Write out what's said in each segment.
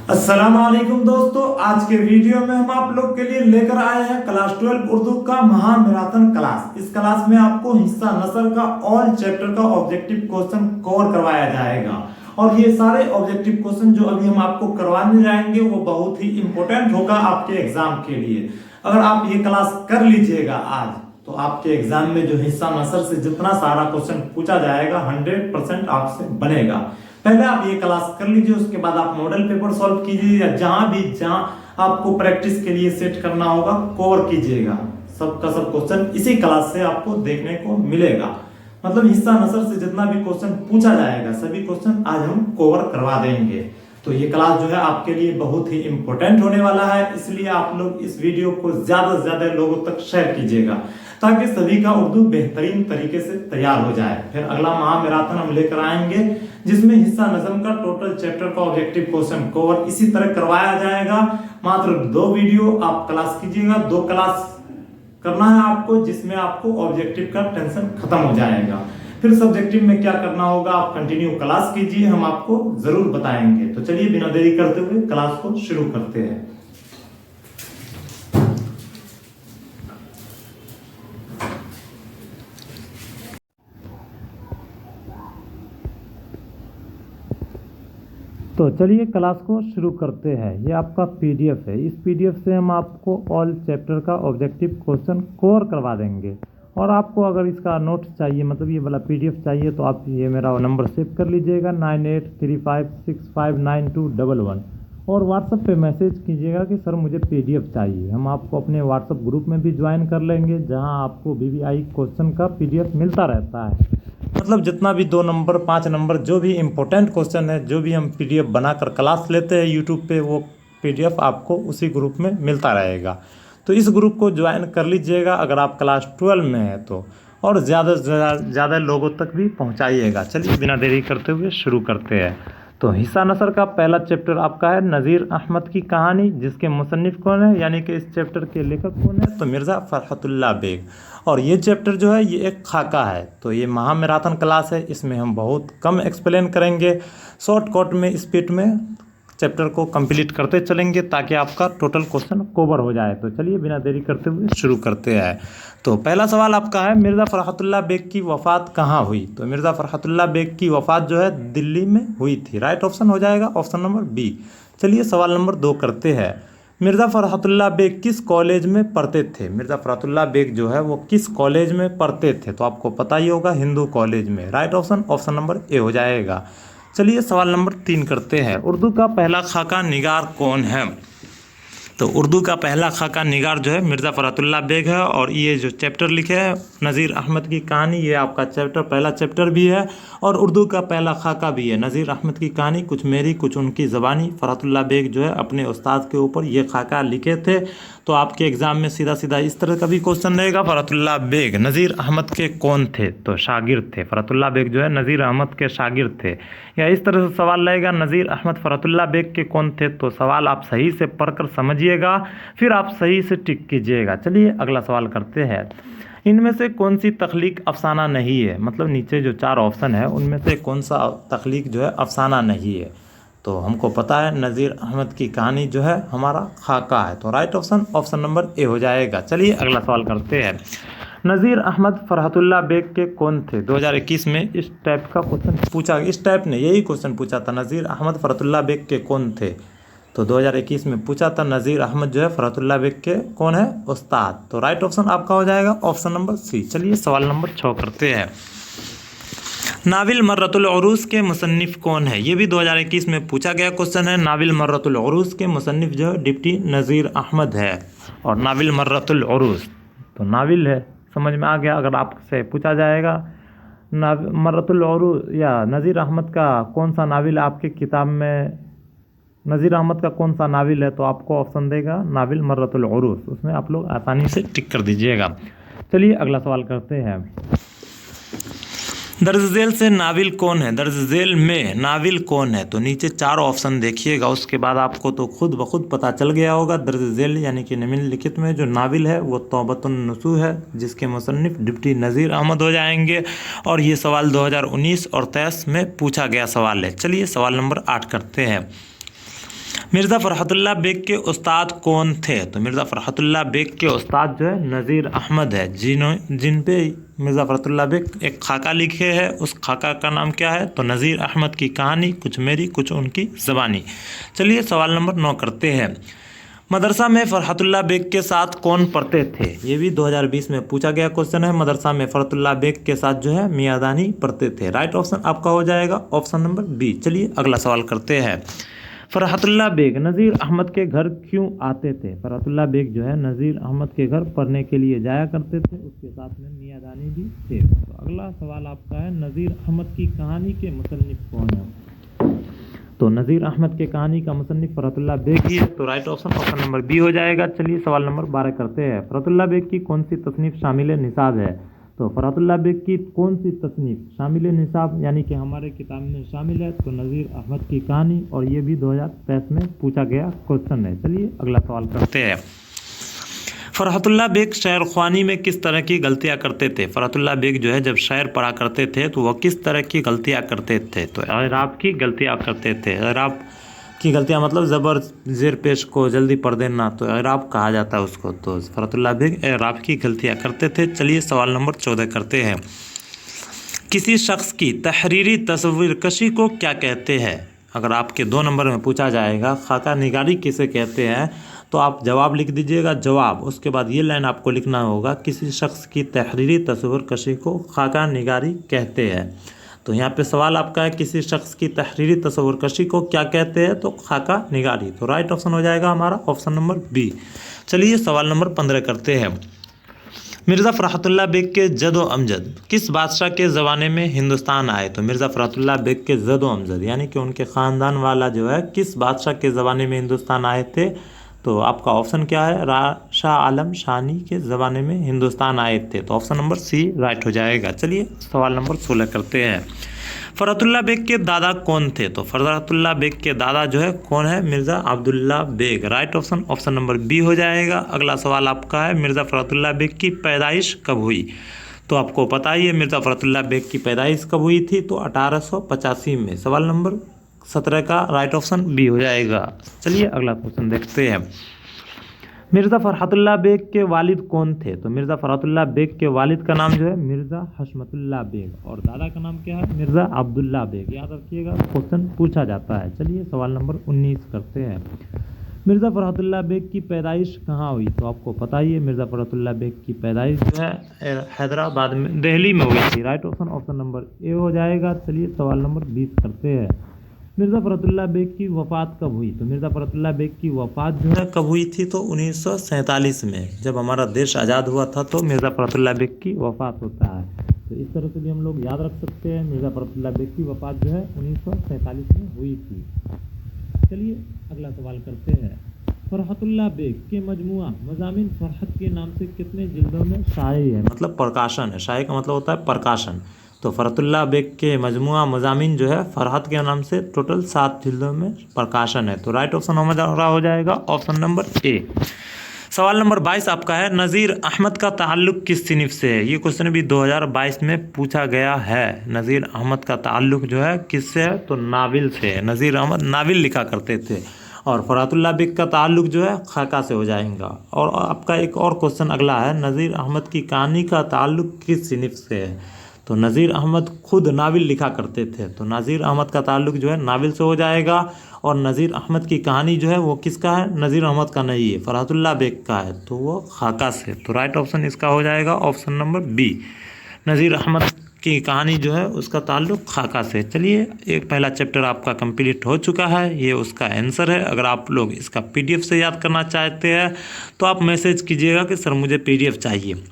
अस्सलामुअलैकुम दोस्तों, आज के वीडियो में हम आप लोग के लिए लेकर आए हैं क्लास 12 उर्दू का महामैराथन क्लास। इस क्लास में आपको हिस्सा नस्ल का ऑल चैप्टर का ऑब्जेक्टिव क्वेश्चन कवर करवाया जाएगा और ये सारे ऑब्जेक्टिव क्वेश्चन जो अभी हम आपको करवाने जाएंगे वो बहुत ही इंपॉर्टेंट होगा आपके एग्जाम के लिए। अगर आप ये क्लास कर लीजिएगा आज तो आपके एग्जाम में जो हिस्सा नस्ल से जितना सारा क्वेश्चन पूछा जाएगा 100% आपसे बनेगा। पहले आप ये क्लास कर लीजिए, उसके बाद आप मॉडल पेपर सॉल्व कीजिए या जहां आपको प्रैक्टिस के लिए सेट करना होगा कवर कीजिएगा। सबका सब क्वेश्चन इसी क्लास से आपको देखने को मिलेगा। मतलब हिस्सा नस्ल से जितना भी क्वेश्चन पूछा जाएगा सभी क्वेश्चन आज हम कवर करवा देंगे। तो ये क्लास जो है आपके लिए बहुत ही इंपॉर्टेंट होने वाला है, इसलिए आप लोग इस वीडियो को ज्यादा से ज्यादा लोगों तक शेयर कीजिएगा ताकि सभी का उर्दू बेहतरीन तरीके से तैयार हो जाए। फिर अगला महामैराथन हम लेकर आएंगे जिसमें हिस्सा नज़म का टोटल चैप्टर का ऑब्जेक्टिव क्वेश्चन कवर इसी तरह करवाया जाएगा। मात्र 2 वीडियो आप क्लास कीजिएगा, 2 क्लास करना है आपको जिसमें आपको ऑब्जेक्टिव का टेंशन खत्म हो जाएगा। फिर सब्जेक्टिव में क्या करना होगा आप कंटिन्यू क्लास कीजिए, हम आपको जरूर बताएंगे। तो चलिए बिना देरी करते हुए क्लास को शुरू करते हैं। तो चलिए क्लास को शुरू करते हैं। ये आपका पीडीएफ है, इस पीडीएफ से हम आपको ऑल चैप्टर का ऑब्जेक्टिव क्वेश्चन कवर करवा देंगे। और आपको अगर इसका नोट्स चाहिए, मतलब ये वाला पीडीएफ चाहिए, तो आप ये मेरा नंबर सेव कर लीजिएगा 9835659211 और व्हाट्सएप पे मैसेज कीजिएगा कि सर मुझे पीडीएफ चाहिए। हम आपको अपने व्हाट्सएप ग्रुप में भी ज्वाइन कर लेंगे जहां आपको बीबीआई क्वेश्चन का पीडीएफ मिलता रहता है। मतलब जितना भी 2 नंबर 5 नंबर जो भी इम्पोर्टेंट क्वेश्चन है, जो भी हम पीडीएफ बनाकर क्लास लेते हैं यूट्यूब पे, वो पीडीएफ आपको उसी ग्रुप में मिलता रहेगा। तो इस ग्रुप को ज्वाइन कर लीजिएगा अगर आप क्लास 12 में हैं तो, और ज़्यादा से ज़्यादा लोगों तक भी पहुंचाइएगा। चलिए बिना देरी करते हुए शुरू करते हैं। तो हिस्सा नस्र का पहला चैप्टर आपका है नज़ीर अहमद की कहानी, जिसके मुसन्निफ कौन है, यानी कि इस चैप्टर के लेखक कौन है, तो मिर्ज़ा फ़रहतुल्लाह बेग। और ये चैप्टर जो है ये एक खाका है। तो ये महामैराथन क्लास है, इसमें हम बहुत कम एक्सप्लेन करेंगे, शॉर्टकट में स्पीड में चैप्टर को कंप्लीट करते चलेंगे ताकि आपका टोटल क्वेश्चन कवर हो जाए। तो चलिए बिना देरी करते हुए शुरू करते हैं। तो पहला सवाल आपका है मिर्ज़ा फ़रहतुल्लाह बेग की वफ़ात कहाँ हुई। तो मिर्ज़ा फ़रहतुल्लाह बेग की वफ़ात जो है दिल्ली में हुई थी। राइट ऑप्शन हो जाएगा ऑप्शन नंबर बी। चलिए सवाल नंबर 2 करते हैं। मिर्ज़ा फ़रहतुल्लाह बेग किस कॉलेज में पढ़ते थे। मिर्ज़ा फ़रहतुल्लाह बेग जो है वो किस कॉलेज में पढ़ते थे, तो आपको पता ही होगा हिंदू कॉलेज में। Right option option number A हो जाएगा। चलिए सवाल नंबर 3 करते हैं। उर्दू का पहला खाका निगार कौन है। तो उर्दू का पहला खाका निगार जो है मिर्ज़ा फ़रहतुल्लाह बेग है। और ये जो चैप्टर लिखे है नज़ीर अहमद की कहानी, ये आपका चैप्टर पहला चैप्टर भी है और उर्दू का पहला खाका भी है। नज़ीर अहमद की कहानी कुछ मेरी कुछ उनकी ज़बानी। फ़रहतुल्लाह बेग जो है अपने उस्ताद के ऊपर ये खाका लिखे थे। तो आपके एग्ज़ाम में सीधा सीधा इस तरह का भी क्वेश्चन रहेगा, फ़रहतुल्लाह बेग नज़ीर अहमद के कौन थे, तो शागिर्द थे। फ़रहतुल्लाह बेग जो है नज़ीर अहमद के शागिर्द थे। या इस तरह से सवाल रहेगा नज़ीर अहमद फ़रहतुल्लाह बेग के कौन थे। तो सवाल आप सही से पढ़कर समझिएगा, फिर आप सही से टिक कीजिएगा। चलिए अगला सवाल करते हैं। इनमें से कौन सी तख्लीक अफसाना नहीं है। मतलब नीचे जो 4 ऑप्शन है उनमें से कौन सा तख्लीक जो है अफसाना नहीं है। तो हमको पता है नज़ीर अहमद की कहानी जो है हमारा खाका है। तो right option option number A हो जाएगा। चलिए अगला सवाल करते हैं। नज़ीर अहमद फ़रहतुल्लाह बेग के कौन थे। 2021 में इस टाइप का क्वेश्चन पूछा, इस टाइप ने यही क्वेश्चन पूछा था, नज़ीर अहमद फ़रहतुल्लाह बेग के कौन थे। तो 2021 में पूछा था नज़ीर अहमद जो है फ़रहतुल्लाह बेग के कौन है, उस्ताद। तो राइट ऑप्शन आपका हो जाएगा ऑप्शन नंबर सी। चलिए सवाल नंबर 6 करते हैं। नाविल मर्रतुल उरूस के मुसन्निफ कौन है। ये भी 2021 में पूछा गया क्वेश्चन है। नाविल मर्रतुल उरूस के मुसन्निफ जो है डिप्टी नज़ीर अहमद है। और नाविल मर्रतुल उरूस तो नाविल है, समझ में आ गया। अगर आपसे पूछा जाएगा मर्रतुल उरूस या नज़ीर अहमद का कौन सा नाविल आपके किताब में, नज़ीर अहमद का कौन सा नाविल है, तो आपको ऑप्शन देगा नाविल मर्रतुल उरूस। उसमें आप लोग आसानी से टिक कर दीजिएगा। चलिए अगला सवाल करते हैं। दर्ज झेल से नाविल कौन है। दर्ज झेल में नाविल कौन है। तो नीचे 4 ऑप्शन देखिएगा, उसके बाद आपको तो खुद ब खुद पता चल गया होगा। दर्ज झेल यानी कि निम्नलिखित में जो नाविल है वो तौबतुन नसूह है, जिसके मुसन्निफ डिप्टी नज़ीर अहमद हो जाएंगे। और ये सवाल 2019 और 23 में पूछा गया सवाल है। चलिए सवाल नंबर 8 करते हैं। मिर्ज़ा फ़रहतुल्लाह बेग के उस्ताद कौन थे? तो मिर्ज़ा फ़रहतुल्लाह बेग के उस्ताद जो है नज़ीर अहमद है, जिन पे मिर्ज़ा फ़रहतुल्लाह बेग एक खाका लिखे है। उस खाका का नाम क्या है? तो नज़ीर अहमद की कहानी, कुछ मेरी कुछ उनकी ज़बानी। चलिए सवाल नंबर 9 करते हैं। मदरसा में फ़रहतुल्लाह बेग के साथ कौन पढ़ते थे? ये भी 2020 में पूछा गया क्वेश्चन है। मदरसा में फ़रहतुल्लाह बेग के साथ जो है मियादानी पढ़ते थे। राइट ऑप्शन आपका हो जाएगा ऑप्शन नंबर बी। चलिए अगला सवाल करते हैं। फ़रहतुल्लाह बेग नज़ीर अहमद के घर क्यों आते थे? फ़रहतुल्लाह बेग जो है नज़ीर अहमद के घर पढ़ने के लिए जाया करते थे, उसके साथ में मियादानी भी थे। तो अगला सवाल आपका है, नज़ीर अहमद की कहानी के मुसन्निफ कौन है? तो नज़ीर अहमद के कहानी का मुसन्निफ फ़रहतुल्लाह बेग ही है। तो right option option number B हो जाएगा। चलिए सवाल नंबर 12 करते हैं। फ़रहतुल्लाह बेग की कौन सी तसनीफ़ शामिल निसाब है? तो फ़रहतुल्लाह बेग की कौन सी तसनीफ़ शामिल निसाब यानी कि हमारे किताब में शामिल है? तो नज़ीर अहमद की कहानी, और ये भी 2023 में पूछा गया क्वेश्चन है। चलिए अगला सवाल करते हैं। फ़रहतुल्लाह बेग शेर ख्वानी में किस तरह की गलतियाँ करते थे? फ़रहतुल्लाह बेग जो है जब शेर पढ़ा करते थे तो वह किस तरह की गलतियाँ करते थे? तो एराब की गलतियाँ करते थे। एराब की गलतियाँ मतलब ज़बर ज़ेर पेश को जल्दी पढ़ देना, तो एराब कहा जाता है उसको। तो फ़रहतुल्लाह बेग एराब की गलतियाँ करते थे। चलिए सवाल नंबर 14 करते हैं। किसी शख्स की तहरीरी तस्वीरकशी को क्या कहते हैं? अगर आपके 2 नंबर में पूछा जाएगा खाका निगारी किसे कहते हैं, तो आप जवाब लिख दीजिएगा जवाब। उसके बाद ये लाइन आपको लिखना होगा, किसी शख्स की तहरीरी तस्वीरकशी को खाका निगारी कहते हैं। तो यहाँ पे सवाल आपका है, किसी शख्स की तहरीरी तस्वीरकशी को क्या कहते हैं? तो खाका निगारी। तो राइट ऑप्शन हो जाएगा हमारा ऑप्शन नंबर बी। चलिए सवाल नंबर 15 करते हैं। मिर्ज़ा फ़रहतुल्लाह बेग के जदो अमजद किस बादशाह के ज़माने में हिंदुस्तान आए? तो मिर्ज़ा फ़रहतुल्लाह बेग के जदो अमजद यानी कि उनके ख़ानदान वाला जो है किस बादशाह के ज़माने में हिंदुस्तान आए थे? तो आपका ऑप्शन क्या है? शाह आलम शानी के ज़माने में हिंदुस्तान आए थे। तो ऑप्शन नंबर सी राइट हो जाएगा। चलिए सवाल नंबर 16 करते हैं। फ़रहतुल्लाह बेग के दादा कौन थे? तो फ़रहतुल्लाह बेग के दादा जो है कौन है? Mirza Abdullah Baig. Right option option number B हो जाएगा। अगला सवाल आपका है, मिर्ज़ा फ़रहतुल्लाह बेग की पैदाइश कब हुई? तो आपको पता ही है मिर्ज़ा फ़रहतुल्लाह बेग की पैदाइश कब हुई थी? तो 1885 में। सवाल नंबर 17 का राइट ऑप्शन बी हो जाएगा। चलिए अगला क्वेश्चन देखते हैं। मिर्ज़ा फ़रहतुल्लाह बेग के वालिद कौन थे? तो मिर्ज़ा फ़रहतुल्लाह बेग के वालिद का नाम जो है मिर्ज़ा हशमतुल्लाह बेग, और दादा का नाम क्या है? मिर्ज़ा अब्दुल्ला बेग। याद रखिएगा क्वेश्चन पूछा जाता है। चलिए सवाल नंबर 19 करते हैं। मिर्ज़ा फ़रहतुल्लाह बेग की पैदाइश कहाँ हुई? तो आपको पता ही है मिर्ज़ा फ़रहतुल्लाह बेग की पैदाइश जो है हैदराबाद में, दिल्ली में हुई थी। Right option option number A हो जाएगा। चलिए सवाल नंबर 20 करते हैं। मिर्ज़ा फ़रहतुल्लाह बेग की वफ़ात कब हुई? तो मिर्ज़ा फ़रहतुल्लाह बेग की वफ़ात जो है कब हुई थी? तो 1947 में, जब हमारा देश आज़ाद हुआ था तो मिर्ज़ा फ़रहतुल्लाह बेग की वफ़ात होता है। तो इस तरह से भी हम लोग याद रख सकते हैं, मिर्ज़ा फ़रहतुल्लाह बेग की वफ़ात जो है 1947 में हुई थी। चलिए अगला सवाल करते हैं। फ़रहतुल्लाह बेग के मजमुआ मज़ामिन फ़रहत के नाम से कितने जिल्दों में शाये है? मतलब प्रकाशन है। शाये का मतलब होता है प्रकाशन। तो फ़रहतुल्लाह बेग के मजमुआ मज़ामिन जो है फ़रहत के नाम से टोटल 7 जिल्दों में प्रकाशन है। तो राइट ऑप्शन हमारा हो जाएगा ऑप्शन नंबर ए। सवाल नंबर 22 आपका है, नज़ीर अहमद का ताल्लुक़ किस सिनिफ से है? ये क्वेश्चन भी 2022 में पूछा गया है। नज़ीर अहमद का ताल्लुक़ जो है किससे है? तो नाविल से है। नज़ीर अहमद नाविल लिखा करते थे। और फ़रहतुल्लाह बेग का ताल्लुक़ जो है खाका से हो जाएगा। और आपका एक और क्वेश्चन अगला है, नज़ीर अहमद की कहानी का ताल्लुक़ किस सिनिफ से है? तो नज़ीर अहमद खुद नाविल लिखा करते थे। तो नज़ीर अहमद का ताल्लुक़ जो है नाविल से हो जाएगा। और नज़ीर अहमद की कहानी जो है वो किसका है? नज़ीर अहमद का नहीं है, फ़रहतुल्लाह बेग का है। तो वो खाका से। तो राइट ऑप्शन इसका हो जाएगा ऑप्शन नंबर बी। नज़ीर अहमद की कहानी जो है उसका ताल्लुक़ खाका से। चलिए एक पहला चैप्टर आपका कंप्लीट हो चुका है, ये उसका आंसर है। अगर आप लोग इसका PDF से याद करना चाहते हैं तो आप मैसेज कीजिएगा कि सर मुझे PDF चाहिए।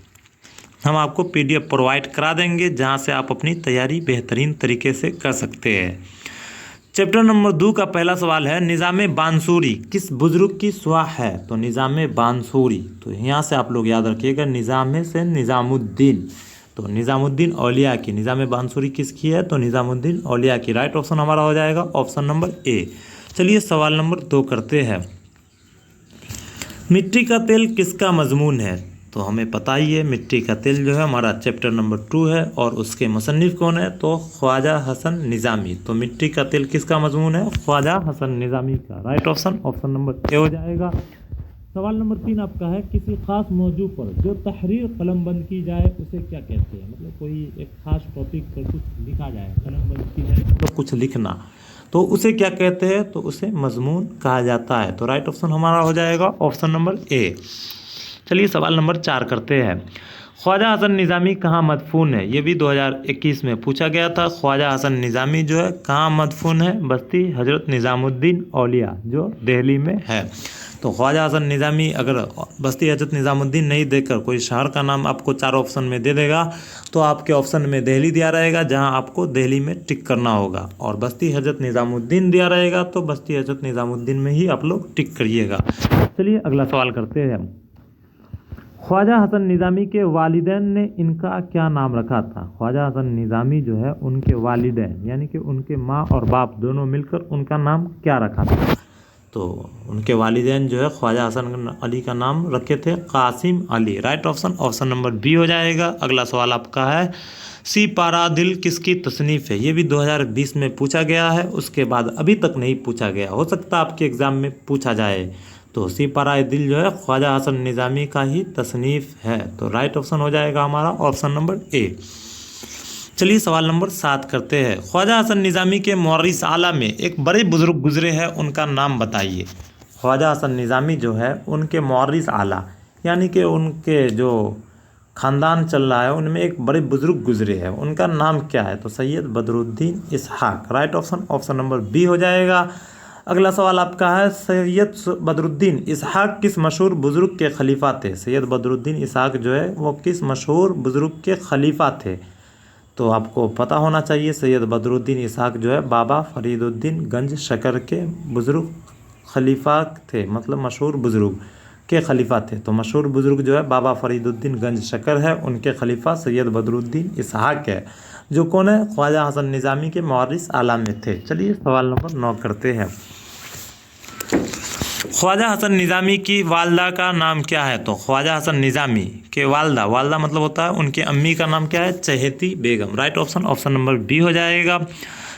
हम आपको PDF प्रोवाइड करा देंगे, जहां से आप अपनी तैयारी बेहतरीन तरीके से कर सकते हैं। चैप्टर नंबर 2 का पहला सवाल है, निज़ाम बांसुरी किस बुज़ुर्ग की सुआह है? तो निज़ाम बांसुरी, तो यहाँ से आप लोग याद रखिएगा, निज़ाम से निज़ामुद्दीन। तो निज़ामुद्दीन औलिया की, निज़ाम बांसुरी किसकी है? तो निज़ामुद्दीन औलिया की। राइट ऑप्शन हमारा हो जाएगा ऑप्शन नंबर ए। चलिए सवाल नंबर 2 करते हैं। मिट्टी का तेल किसका मजमून है? तो हमें पता ही है मिट्टी का तेल जो है हमारा चैप्टर नंबर 2 है और उसके मुसन्निफ कौन है, तो ख्वाजा हसन निज़ामी। तो मिट्टी का तेल किसका मजमून है, ख्वाजा हसन निज़ामी का। Right option option number A हो जाएगा। सवाल नंबर 3 आपका है, किसी खास मौजू पर जो तहरीर कलमबंद की जाए उसे क्या कहते हैं। मतलब कोई एक खास टॉपिक पर कुछ लिखा जाए, कलमबंद की जाए तो कुछ लिखना, तो उसे क्या कहते हैं, तो उसे मजमून कहा जाता है। तो राइट ऑप्शन हमारा हो जाएगा ऑप्शन नंबर ए। चलिए सवाल नंबर 4 करते हैं। ख्वाजा हसन निज़ामी कहाँ मदफून है, ये भी 2021 में पूछा गया था। ख्वाजा हसन निज़ामी जो है कहाँ मदफून है, बस्ती हजरत निज़ामुद्दीन औलिया जो दिल्ली में है। तो ख्वाजा हसन निज़ामी अगर बस्ती हजरत निज़ामुद्दीन नहीं देकर कोई शहर का नाम आपको 4 ऑप्शन में दे देगा तो आपके ऑप्शन में दिल्ली दिया रहेगा, जहां आपको दिल्ली में टिक करना होगा, और बस्ती हजरत निज़ामुद्दीन दिया रहेगा तो बस्ती हजरत निज़ामुद्दीन में ही आप लोग टिक करिएगा। चलिए अगला सवाल करते हैं। ख्वाजा हसन निज़ामी के वालिदैन ने इनका क्या नाम रखा था। ख्वाजा हसन निज़ामी जो है उनके वालिदैन यानी कि उनके माँ और बाप दोनों मिलकर उनका नाम क्या रखा था। तो उनके वालिदैन जो है ख्वाजा हसन अली का नाम रखे थे Qasim Ali. Right option option number B हो जाएगा। अगला सवाल आपका है, सी पारा दिल किसकी तसनीफ़ है। ये भी 2020 में पूछा गया है, उसके बाद अभी तक नहीं पूछा गया, हो सकता है आपके एग्ज़ाम में पूछा जाए। तो सी पारा दिल जो है ख्वाजा हसन निज़ामी का ही तसनीफ़ है। तो राइट ऑप्शन हो जाएगा हमारा ऑप्शन नंबर ए। चलिए सवाल नंबर 7 करते हैं। ख्वाजा हसन निज़ामी के मौरिस आला में एक बड़े बुज़ुर्ग गुजरे हैं, उनका नाम बताइए। ख्वाजा हसन निज़ामी जो है उनके मौरिस आला यानी कि उनके जो ख़ानदान चल रहा है उनमें एक बड़े बुज़ुर्ग गुजरे हैं, उनका नाम क्या है, तो Syed Badruddin Ishaq. Right option option number B हो जाएगा। अगला सवाल आपका है, सैयद बदरुद्दीन इसहाक किस मशहूर बुज़ुर्ग के खलीफा थे। सैयद बदरुद्दीन इसहाक जो है वो किस मशहूर बुज़ुर्ग के खलीफा थे। तो आपको पता होना चाहिए सैयद बदरुद्दीन इसहाक जो है बाबा फरीदुद्दीन गंज शकर के बुज़ुर्ग खलीफा थे, मतलब मशहूर बुज़ुर्ग के खलीफा थे। तो मशहूर बुज़ुर्ग जो है बाबा फरीदुद्दीन गंज शकर है, उनके खलीफा सैयद बदरुद्दीन इसहाक है, जो कौन है, ख्वाजा हसन निज़ामी के मौरिस आला में थे। चलिए सवाल नंबर 9 करते हैं। ख्वाजा हसन निज़ामी की वालदा का नाम क्या है। तो ख्वाजा हसन निज़ामी के वालदा मतलब होता है उनके अम्मी का नाम क्या है, Chaheti Begum. Right option option number B हो जाएगा।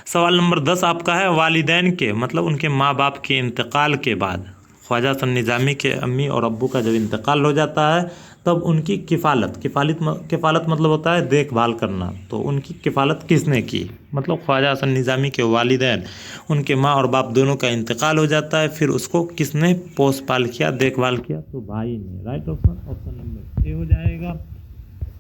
सवाल नंबर 10 आपका है, वालिदैन के मतलब उनके माँ बाप के इंतकाल के बाद ख्वाजा हसन निज़ामी के अम्मी और अब्बू का जब इंतकाल हो जाता है तब उनकी किफ़ालत मतलब होता है देखभाल करना। तो उनकी किफ़ालत किसने की, मतलब ख्वाजा हसन निज़ामी के वालिदैन उनके माँ और बाप दोनों का इंतकाल हो जाता है, फिर उसको किसने पोस पाल किया, देखभाल किया, तो भाई ने। Right option option number A हो जाएगा।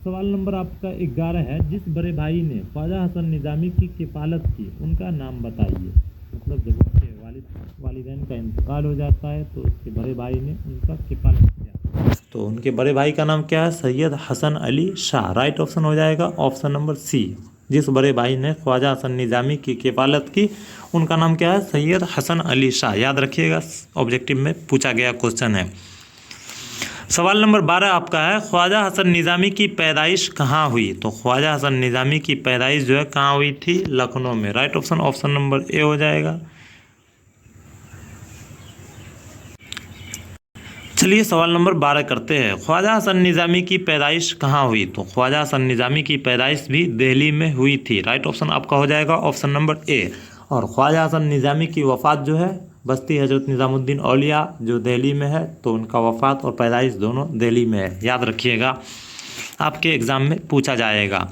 सवाल नंबर आपका 11 है, जिस बड़े भाई ने ख्वाजा हसन निज़ामी की किफ़ालत की उनका नाम बताइए। मतलब जब उसके वालिदैन का इंतकाल हो जाता है तो उसके बड़े भाई ने उनका किफ़ालत किया, तो उनके बड़े भाई का नाम क्या है, सैयद हसन अली शाह। राइट ऑप्शन हो जाएगा ऑप्शन नंबर सी। जिस बड़े भाई ने ख्वाजा हसन निज़ामी की किफ़ालत की उनका नाम क्या है, सैयद हसन अली शाह। याद रखिएगा, ऑब्जेक्टिव में पूछा गया क्वेश्चन है। सवाल नंबर 12 आपका है, ख्वाजा हसन निज़ामी की पैदाइश कहाँ हुई। तो ख्वाजा हसन निज़ामी की पैदाइश जो है कहाँ हुई थी, लखनऊ में। Right option option number A हो जाएगा। चलिए सवाल नंबर 12 करते हैं। ख्वाजा हसन निज़ामी की पैदाइश कहाँ हुई। तो ख्वाजा हसन निज़ामी की पैदाइश भी दिल्ली में हुई थी। राइट ऑप्शन आपका हो जाएगा ऑप्शन नंबर ए। और ख्वाजा हसन निज़ामी की वफ़ात जो है बस्ती हजरत निज़ामुद्दीन औलिया जो दिल्ली में है, तो उनका वफ़ात और पैदाइश दोनों दिल्ली में है। याद रखिएगा, आपके एग्ज़ाम में पूछा जाएगा।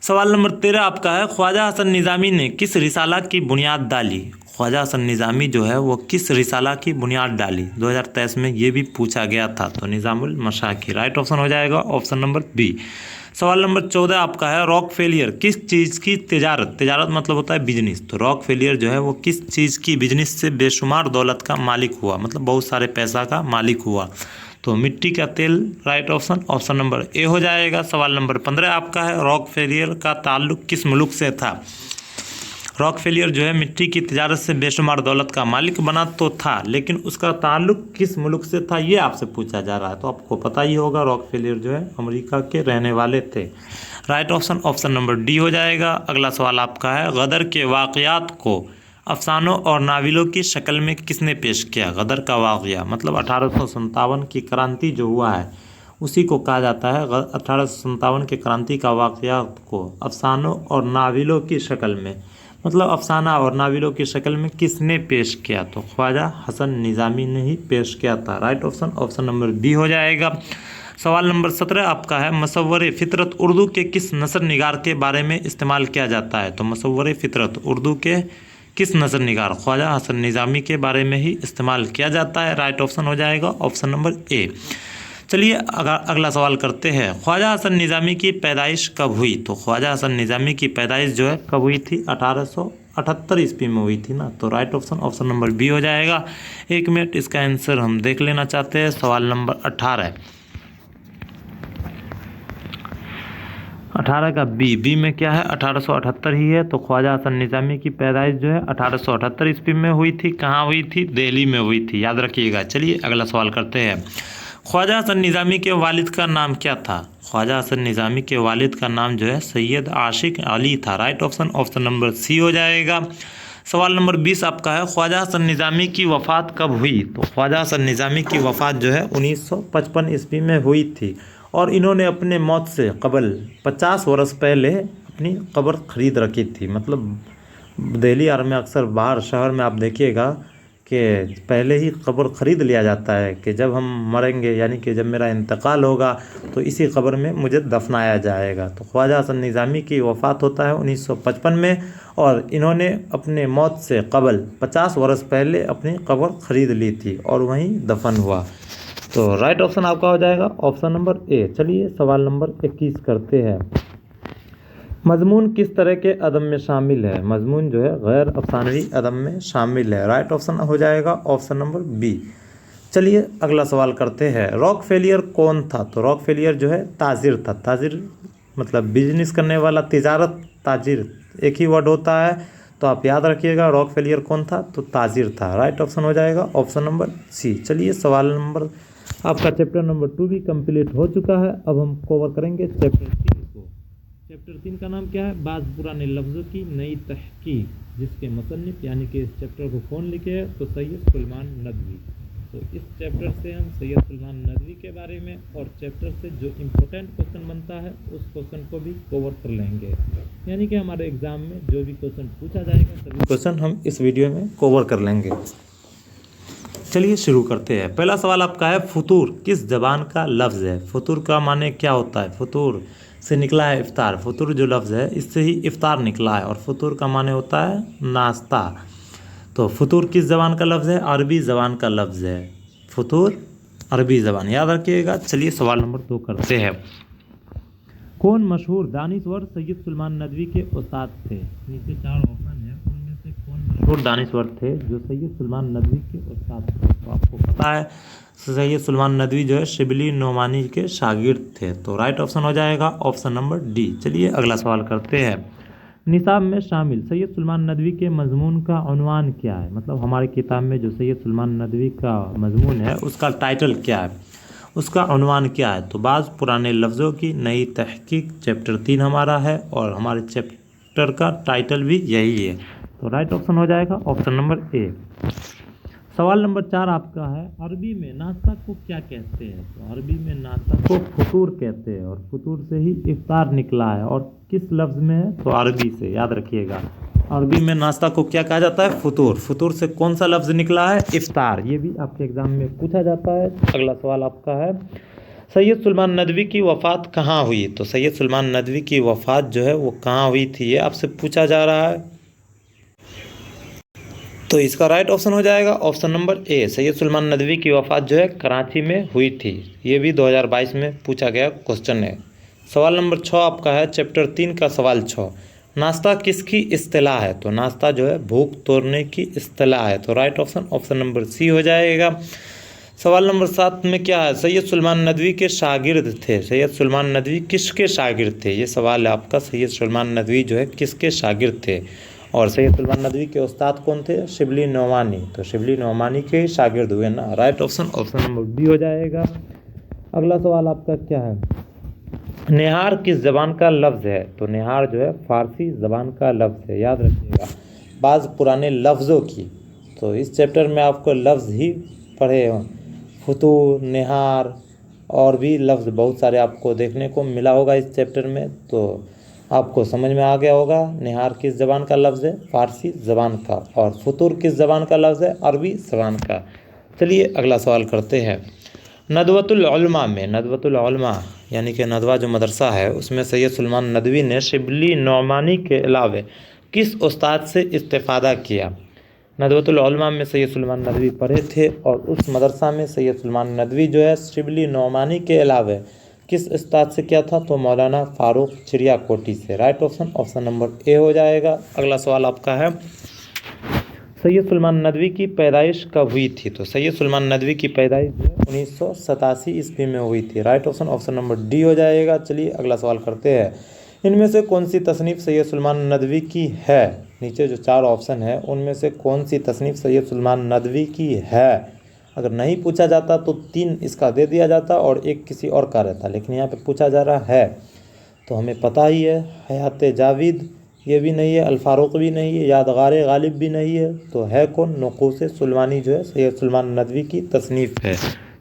सवाल नंबर 13 आपका है, ख्वाजा हसन निज़ामी ने किस रिसाला की बुनियाद डाली। ख्वाजा हसन निज़ामी जो है वो किस रिसाला की बुनियाद डाली, 2023 में ये भी पूछा गया था। तो निज़ामुल मशाकी। राइट ऑप्शन हो जाएगा ऑप्शन नंबर बी। सवाल नंबर 14 आपका है, रॉक फेलियर किस चीज़ की तिजारत मतलब होता है बिजनेस। तो रॉक फेलियर जो है वो किस चीज़ की बिजनेस से बेशुमार दौलत का मालिक हुआ, मतलब बहुत सारे पैसा का मालिक हुआ। तो मिट्टी का तेल। Right option option number A हो जाएगा। सवाल नंबर 15 आपका है, रॉक फेलियर का ताल्लुक किस मुल्क से था। रॉक फेलियर जो है मिट्टी की तिजारत से बेशुमार दौलत का मालिक बना तो था, लेकिन उसका ताल्लुक किस मुल्क से था ये आपसे पूछा जा रहा है। तो आपको पता ही होगा, रॉक फेलियर जो है अमेरिका के रहने वाले थे। Right option option number D हो जाएगा। अगला सवाल आपका है, गदर के वाक़यात को अफसानों और नावलों की शक्ल में किसने पेश किया। गदर का वाक़या मतलब 1857 की क्रांति जो हुआ है उसी को कहा जाता है 1857 के क्रांति का वाक़यात को अफसानों और नावलों की शक्ल में, मतलब अफसाना और नावलों की शक्ल में किसने पेश किया? तो ख्वाजा हसन निज़ामी ने ही पेश किया था। राइट ऑप्शन नंबर बी हो जाएगा। सवाल नंबर 17 आपका है, मसव्वरे फितरत उर्दू के किस नसर निगार के बारे में इस्तेमाल किया जाता है? तो मसव्वरे फितरत उर्दू के किस नसर निगार, ख्वाजा हसन निज़ामी के बारे में ही इस्तेमाल किया जाता है। राइट ऑप्शन हो जाएगा ऑप्शन नंबर ए। चलिए अगला सवाल करते हैं, ख्वाजा हसन निज़ामी की पैदाइश कब हुई? तो ख्वाजा हसन निज़ामी की पैदाइश जो है कब हुई थी? 1878 ईस्वी में हुई थी ना। तो राइट ऑप्शन नंबर बी हो जाएगा। 1 मिनट, इसका आंसर हम देख लेना चाहते हैं। सवाल नंबर 18 का बी में क्या है? 1878 ही है। तो ख्वाजा हसन निज़ामी की पैदाइश जो है 1878 ईस्वी में हुई थी। कहाँ हुई थी? दिल्ली में हुई थी, याद रखिएगा। चलिए अगला सवाल करते हैं, ख्वाजा हसन निज़ामी के वालिद का नाम क्या था? ख्वाजा हसन निज़ामी के वालिद का नाम जो है सैयद आशिक अली था। राइट ऑप्शन नंबर सी हो जाएगा। सवाल नंबर 20 आपका है, ख्वाजा हसन निज़ामी की वफ़ात कब हुई? तो ख्वाजा हसन निज़ामी की वफ़ात जो है 1955 ईस्वी में हुई थी और इन्होंने अपने मौत से कबल 50 वर्ष पहले अपनी कब्र खरीद रखी थी। मतलब दिल्ली और में अक्सर बाहर शहर में आप देखिएगा कि पहले ही कब्र ख़रीद लिया जाता है कि जब हम मरेंगे, यानी कि जब मेरा इंतकाल होगा तो इसी कब्र में मुझे दफनाया जाएगा। तो ख्वाजा हसन निज़ामी की वफ़ात होता है 1955 में और इन्होंने अपने मौत से कबल 50 वर्ष पहले अपनी कब्र ख़रीद ली थी और वहीं दफन हुआ। तो राइट ऑप्शन आपका हो जाएगा ऑप्शन नंबर ए। चलिए सवाल नंबर 21 करते हैं, मजमून किस तरह के अदम में शामिल है? मजमून जो है गैर अफसानवी अदम में शामिल है। राइट ऑप्शन हो जाएगा ऑप्शन नंबर बी। चलिए अगला सवाल करते हैं, रॉक फेलियर कौन था? तो रॉक फेलियर जो है ताजिर था। ताजिर मतलब बिजनेस करने वाला, तिजारत, ताजिर एक ही वर्ड होता है, तो आप याद रखिएगा रॉक फेलियर कौन था? तो ताजिर था। राइट ऑप्शन हो जाएगा ऑप्शन नंबर सी। चलिए सवाल नंबर आपका चैप्टर नंबर 2 भी कंप्लीट हो चुका है। अब हम कवर करेंगे चैप्टर 3 को। चैप्टर 3 का नाम क्या है? बाज़ पुराने लफ्ज़ों की नई तहकीक, जिसके मुसन्निफ यानी कि इस चैप्टर को कौन लिखे है? तो सैयद सुलेमान नदवी। तो इस चैप्टर से हम सैयद सुलेमान नदवी के बारे में और चैप्टर से जो इम्पोर्टेंट क्वेश्चन बनता है उस क्वेश्चन को भी कवर कर लेंगे। यानी कि हमारे एग्ज़ाम में जो भी क्वेश्चन पूछा जाएगा सभी क्वेश्चन हम इस वीडियो में कवर कर लेंगे। चलिए शुरू करते हैं। पहला सवाल आपका है, फतूर किस ज़बान का लफ्ज़ है? फतूर का माने क्या होता है? फतूर से निकला है इफ्तार। फतूर जो लफ्ज़ है इससे ही इफ्तार निकला है और फतूर का माने होता है नाश्ता। तो फतूर किस ज़बान का लफ्ज़ है? अरबी ज़बान का लफ्ज़ है। फतूर अरबी ज़बान, याद रखिएगा। चलिए सवाल नंबर 2 करते हैं, कौन मशहूर दानिश्वर सैयद सुलेमान नदवी के उस्ताद थे? नीचे 4 ऑप्शन है, उनमें से कौन मशहूर दानिश्वर थे जो सैयद सुलेमान नदवी के उस्ताद थे? तो आपको पता है सैयद सुलेमान नदवी जो है शिबली नोमानी के शागिर्द थे। तो राइट ऑप्शन हो जाएगा ऑप्शन नंबर डी। चलिए अगला सवाल करते हैं, निसाब में शामिल सैयद सुलेमान नदवी के मजमून का उन्वान क्या है? मतलब हमारी किताब में जो सैयद सुलेमान नदवी का मजमून है उसका टाइटल क्या है, उसका उन्वान क्या है? तो बाज़ पुराने लफ्ज़ों की नई तहकीक चैप्टर 3 हमारा है और हमारे चैप्टर का टाइटल भी यही है। तो राइट ऑप्शन हो जाएगा ऑप्शन नंबर ए। सवाल नंबर 4 आपका है, अरबी में नाश्ता को क्या कहते हैं? तो अरबी में नाश्ता को फतूर कहते हैं और फतूर से ही इफ्तार निकला है और किस लफ्ज़ में है? तो अरबी से, याद रखिएगा। अरबी में नाश्ता को क्या कहा जाता है? फतूर। फतूर से कौन सा लफ्ज़ निकला है? इफ्तार। ये भी आपके एग्ज़ाम में पूछा जाता है। अगला सवाल आपका है, सैयद सुलेमान नदवी की वफ़ात कहाँ हुई? तो सैयद सुलेमान नदवी की वफ़ात जो है वो कहाँ हुई थी, ये आपसे पूछा जा रहा है। तो इसका राइट ऑप्शन हो जाएगा option number A. Syed Sulaiman Nadvi की वफ़ात जो है कराची में हुई थी। ये भी 2022 में पूछा गया क्वेश्चन है। सवाल नंबर 6 आपका है, चैप्टर 3 का सवाल 6, नाश्ता किसकी इस्तिलाह है? तो नाश्ता जो है भूख तोड़ने की इस्तिलाह है। तो राइट ऑप्शन नंबर सी हो जाएगा। सवाल नंबर 7 में क्या है, सैयद सुलेमान नदवी के शागिर्द थे। सैयद सुलेमान नदवी किसके शागिर्द थे? ये सवाल है आपका, सैयद सुलेमान नदवी जो है किसके शागिर्द थे? और सैयद सुलेमान नदवी के उस्ताद कौन थे? शिबली नोमानी। तो शिबली नोमानी के शागिर्द हुए ना। राइट ऑप्शन नंबर बी हो जाएगा। अगला सवाल आपका क्या है, निहार किस ज़बान का लफ्ज़ है? तो निहार जो है फ़ारसी ज़बान का लफ्ज़ है, याद रखिएगा। बाज़ पुराने लफ्ज़ों की, तो इस चैप्टर में आपको लफ्ज़ ही पढ़े हों, फतूर, निहार, और भी लफ्ज़ बहुत सारे आपको देखने को मिला होगा इस चैप्टर में, तो आपको समझ में आ गया होगा। निहार किस ज़बान का लफ्ज़ है? फ़ारसी ज़बान का। और फतूर किस ज़बान का लफ्ज़ है? अरबी ज़बान का। चलिए अगला सवाल करते हैं। नदवतुल उलमा में, नदवतुल उलमा यानी कि नदवा जो मदरसा है उसमें सैयद सुलेमान नदवी ने शिबली नौमानी के अलावे किस उस्ताद से इस्तिफ़ादा किया? नदवतुल उलमा में सैयद सुलेमान नदवी पढ़े थे और उस मदरसा में सैयद सुलेमान नदवी जो है शिबली नौमानी के अलावे किस उस्ताद से किया था? तो मौलाना फ़ारूक चिड़ियाकोटी से। Right option option number A हो जाएगा। अगला सवाल आपका है, सैयद सुलेमान नदवी की पैदाइश कब हुई थी? तो सैयद सुलेमान नदवी की पैदाइश 1987 ईस्वी में हुई थी। Right option option number D हो जाएगा। चलिए अगला सवाल करते हैं। इनमें से कौन सी तसनीफ़ सैयद सुलेमान नदवी की है? नीचे जो 4 ऑप्शन है उनमें से कौन सी तसनीफ़ सैयद सुलेमान नदवी की है? अगर नहीं पूछा जाता तो 3 इसका दे दिया जाता और 1 किसी और का रहता, लेकिन यहाँ पे पूछा जा रहा है तो हमें पता ही है। हयात जाविद ये भी नहीं है, अल-फारूक भी नहीं है, यादगार गालिब भी नहीं है, तो है कौन? नुकूस सुलेमानी जो है सैयद सुलेमान नदवी की तसनीफ़ है।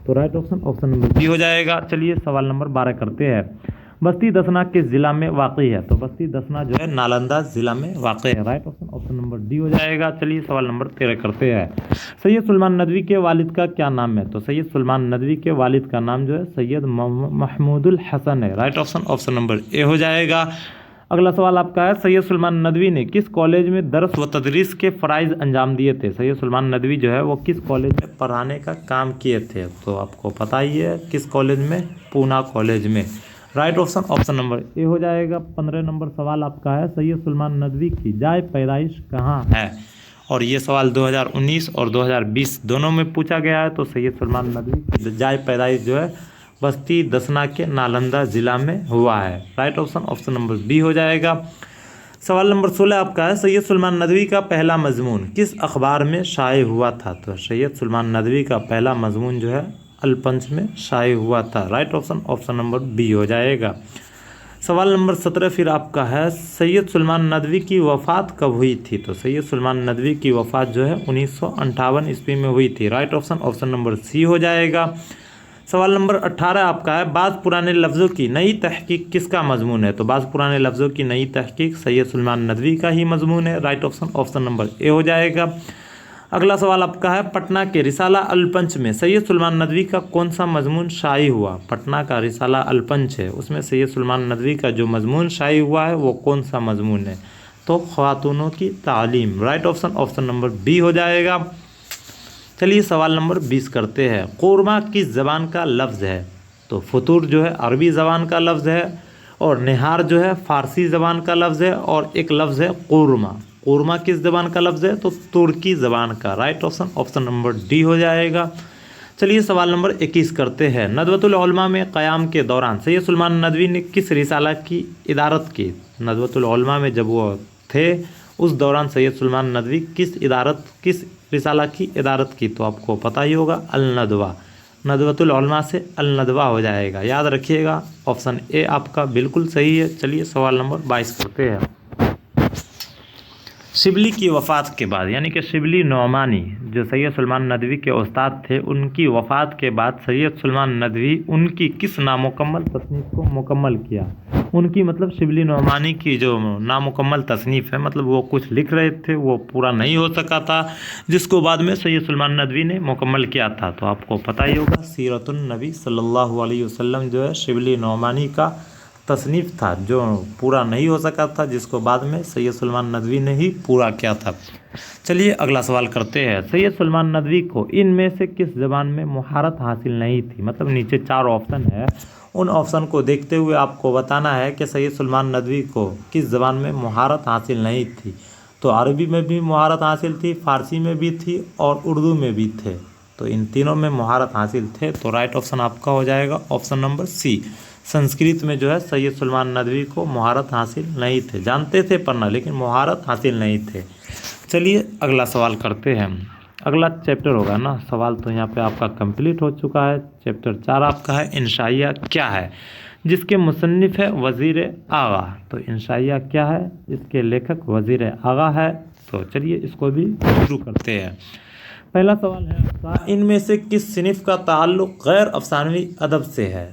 तो right option option number B हो जाएगा। चलिए सवाल नंबर 12 करते हैं। बस्ती दसना किस ज़िला में वाक़ई है? तो बस्ती दसना जो है नालंदा ज़िला में वाक़ई है। Right option option number D हो जाएगा। चलिए सवाल नंबर 13 करते हैं। सैयद सुलेमान नदवी के वालिद का क्या नाम है? तो सैयद सुलेमान नदवी के वालिद का नाम जो है सैयद महमूदुल हसन है। Right option option number A हो जाएगा। अगला सवाल आपका है, सैयद सुलेमान नदवी ने किस कॉलेज में दरस व तदरीस के फ़राइज़ अंजाम दिए थे? सैयद सुलेमान नदवी जो है वो किस कॉलेज में पढ़ाने का काम किए थे? तो आपको पता ही है किस कॉलेज में? पूना कॉलेज में। Right option option number A हो जाएगा। 15 नंबर सवाल आपका है, सैयद सुलेमान नदवी की जाए पैदाइश कहाँ है? और ये सवाल 2019 और 2020 दोनों में पूछा गया है। तो सैयद सुलेमान नदवी की जाए पैदाइश जो है बस्ती दसना के नालंदा ज़िला में हुआ है। Right option option number B हो जाएगा। सवाल नंबर 16 आपका है, सैयद सुलेमान नदवी का पहला मजमून किस अखबार में शाये हुआ था? तो सैयद सुलेमान नदवी का पहला मजमून जो है अल-पंच में शाये हुआ था। Right option option number B हो जाएगा। सवाल नंबर 17 फिर आपका है, सैयद सुलेमान नदवी की वफ़ात कब हुई थी? तो सैयद सुलेमान नदवी की वफ़ात जो है 1958 ईस्वी में हुई थी। Right option option number C हो जाएगा। सवाल नंबर 18 आपका है, बाज़ पुराने लफ्ज़ों की नई तहकीक किसका मजमून है? तो बाज़ पुराने लफ्ज़ों की नई तहकीक सैयद सुलेमान नदवी का ही मजमून है। Right option option number A हो जाएगा। अगला सवाल आपका है, पटना के रिसाला अल-पंच में सैयद सुलेमान नदवी का कौन सा मजमून शाये हुआ? पटना का रिसाला अल-पंच है उसमें सैयद सुलेमान नदवी का जो मजमून शाये हुआ है वो कौन सा मजमून है? तो ख़वातूनों की तालीम। Right option option number B हो जाएगा। चलिए सवाल नंबर 20 करते हैं। कोरमा किस ज़बान का लफ्ज़ है? तो फतूर जो है अरबी ज़बान का लफ्ज़ है और निहार जो है फ़ारसी ज़बान का लफ्ज़ है और एक लफ्ज़ है कोरमा। कोरमा किस ज़बान का लफ्ज़ है? तो तुर्की ज़बान का। Right option option number D हो जाएगा। चलिए सवाल नंबर 21 करते हैं। नदवतुल उलमा में क़याम के दौरान सैयद सुलेमान नदवी ने किस रिसाला की इदारत की? नदवतुल उलमा में जब वो थे उस दौरान सैयद सुलेमान नदवी किस रिसाला की इदारत की? तो आपको पता ही होगा, अल-नदवा। नदवतुल उलमा से अल-नदवा हो जाएगा। याद रखिएगा, ऑप्शन ए आपका बिल्कुल सही है। चलिए सवाल नंबर 22 करते हैं। शिबली की वफ़ात के बाद यानी कि शिबली नौमानी जो सैयद सुलेमान नदवी के उस्ताद थे, उनकी वफ़ात के बाद सैयद सुलेमान नदवी उनकी किस नामुकम्मल तसनीफ़ को मुकम्मल किया? उनकी मतलब शिबली नौमानी की जो नामुकम्मल तसनीफ़ है, मतलब वो कुछ लिख रहे थे वो पूरा नहीं हो सका था, जिसको बाद में सैयद सुलेमान नदवी ने मुकम्मल किया था। तो आपको पता ही होगा सीरतुन नबी सल्लल्लाहु अलैहि वसल्लम जो है शिबली नौमानी का तसनीफ़ था जो पूरा नहीं हो सका था, जिसको बाद में सैयद सुलेमान नदवी ने ही पूरा किया था। चलिए अगला सवाल करते हैं। सैयद सुलेमान नदवी को इनमें से किस ज़बान में मुहारत हासिल नहीं थी? मतलब नीचे 4 ऑप्शन है, उन ऑप्शन को देखते हुए आपको बताना है कि सैयद सुलेमान नदवी को किस ज़बान में मुहारत हासिल नहीं थी। तो अरबी में भी मुहारत हासिल थी, फ़ारसी में भी थी और उर्दू में भी थे। तो इन तीनों में मुहारत हासिल थे। तो राइट ऑप्शन आपका हो जाएगा ऑप्शन नंबर सी। संस्कृत में जो है सैयद सुलेमान नदवी को मुहारत हासिल नहीं थे, जानते थे पढ़ना लेकिन मुहारत हासिल नहीं थे। चलिए अगला सवाल करते हैं। अगला चैप्टर होगा ना, सवाल तो यहाँ पे आपका कंप्लीट हो चुका है। चैप्टर 4 आपका है इंशाइया क्या है, जिसके मुसन्निफ़ है वज़ीर आगा। तो इंशाइया क्या है, इसके लेखक वज़ीर आगा है। तो चलिए इसको भी शुरू करते हैं। पहला सवाल है आपका, इनमें से किस सिनिफ का ताल्लुक गैर अफसानवी अदब से है।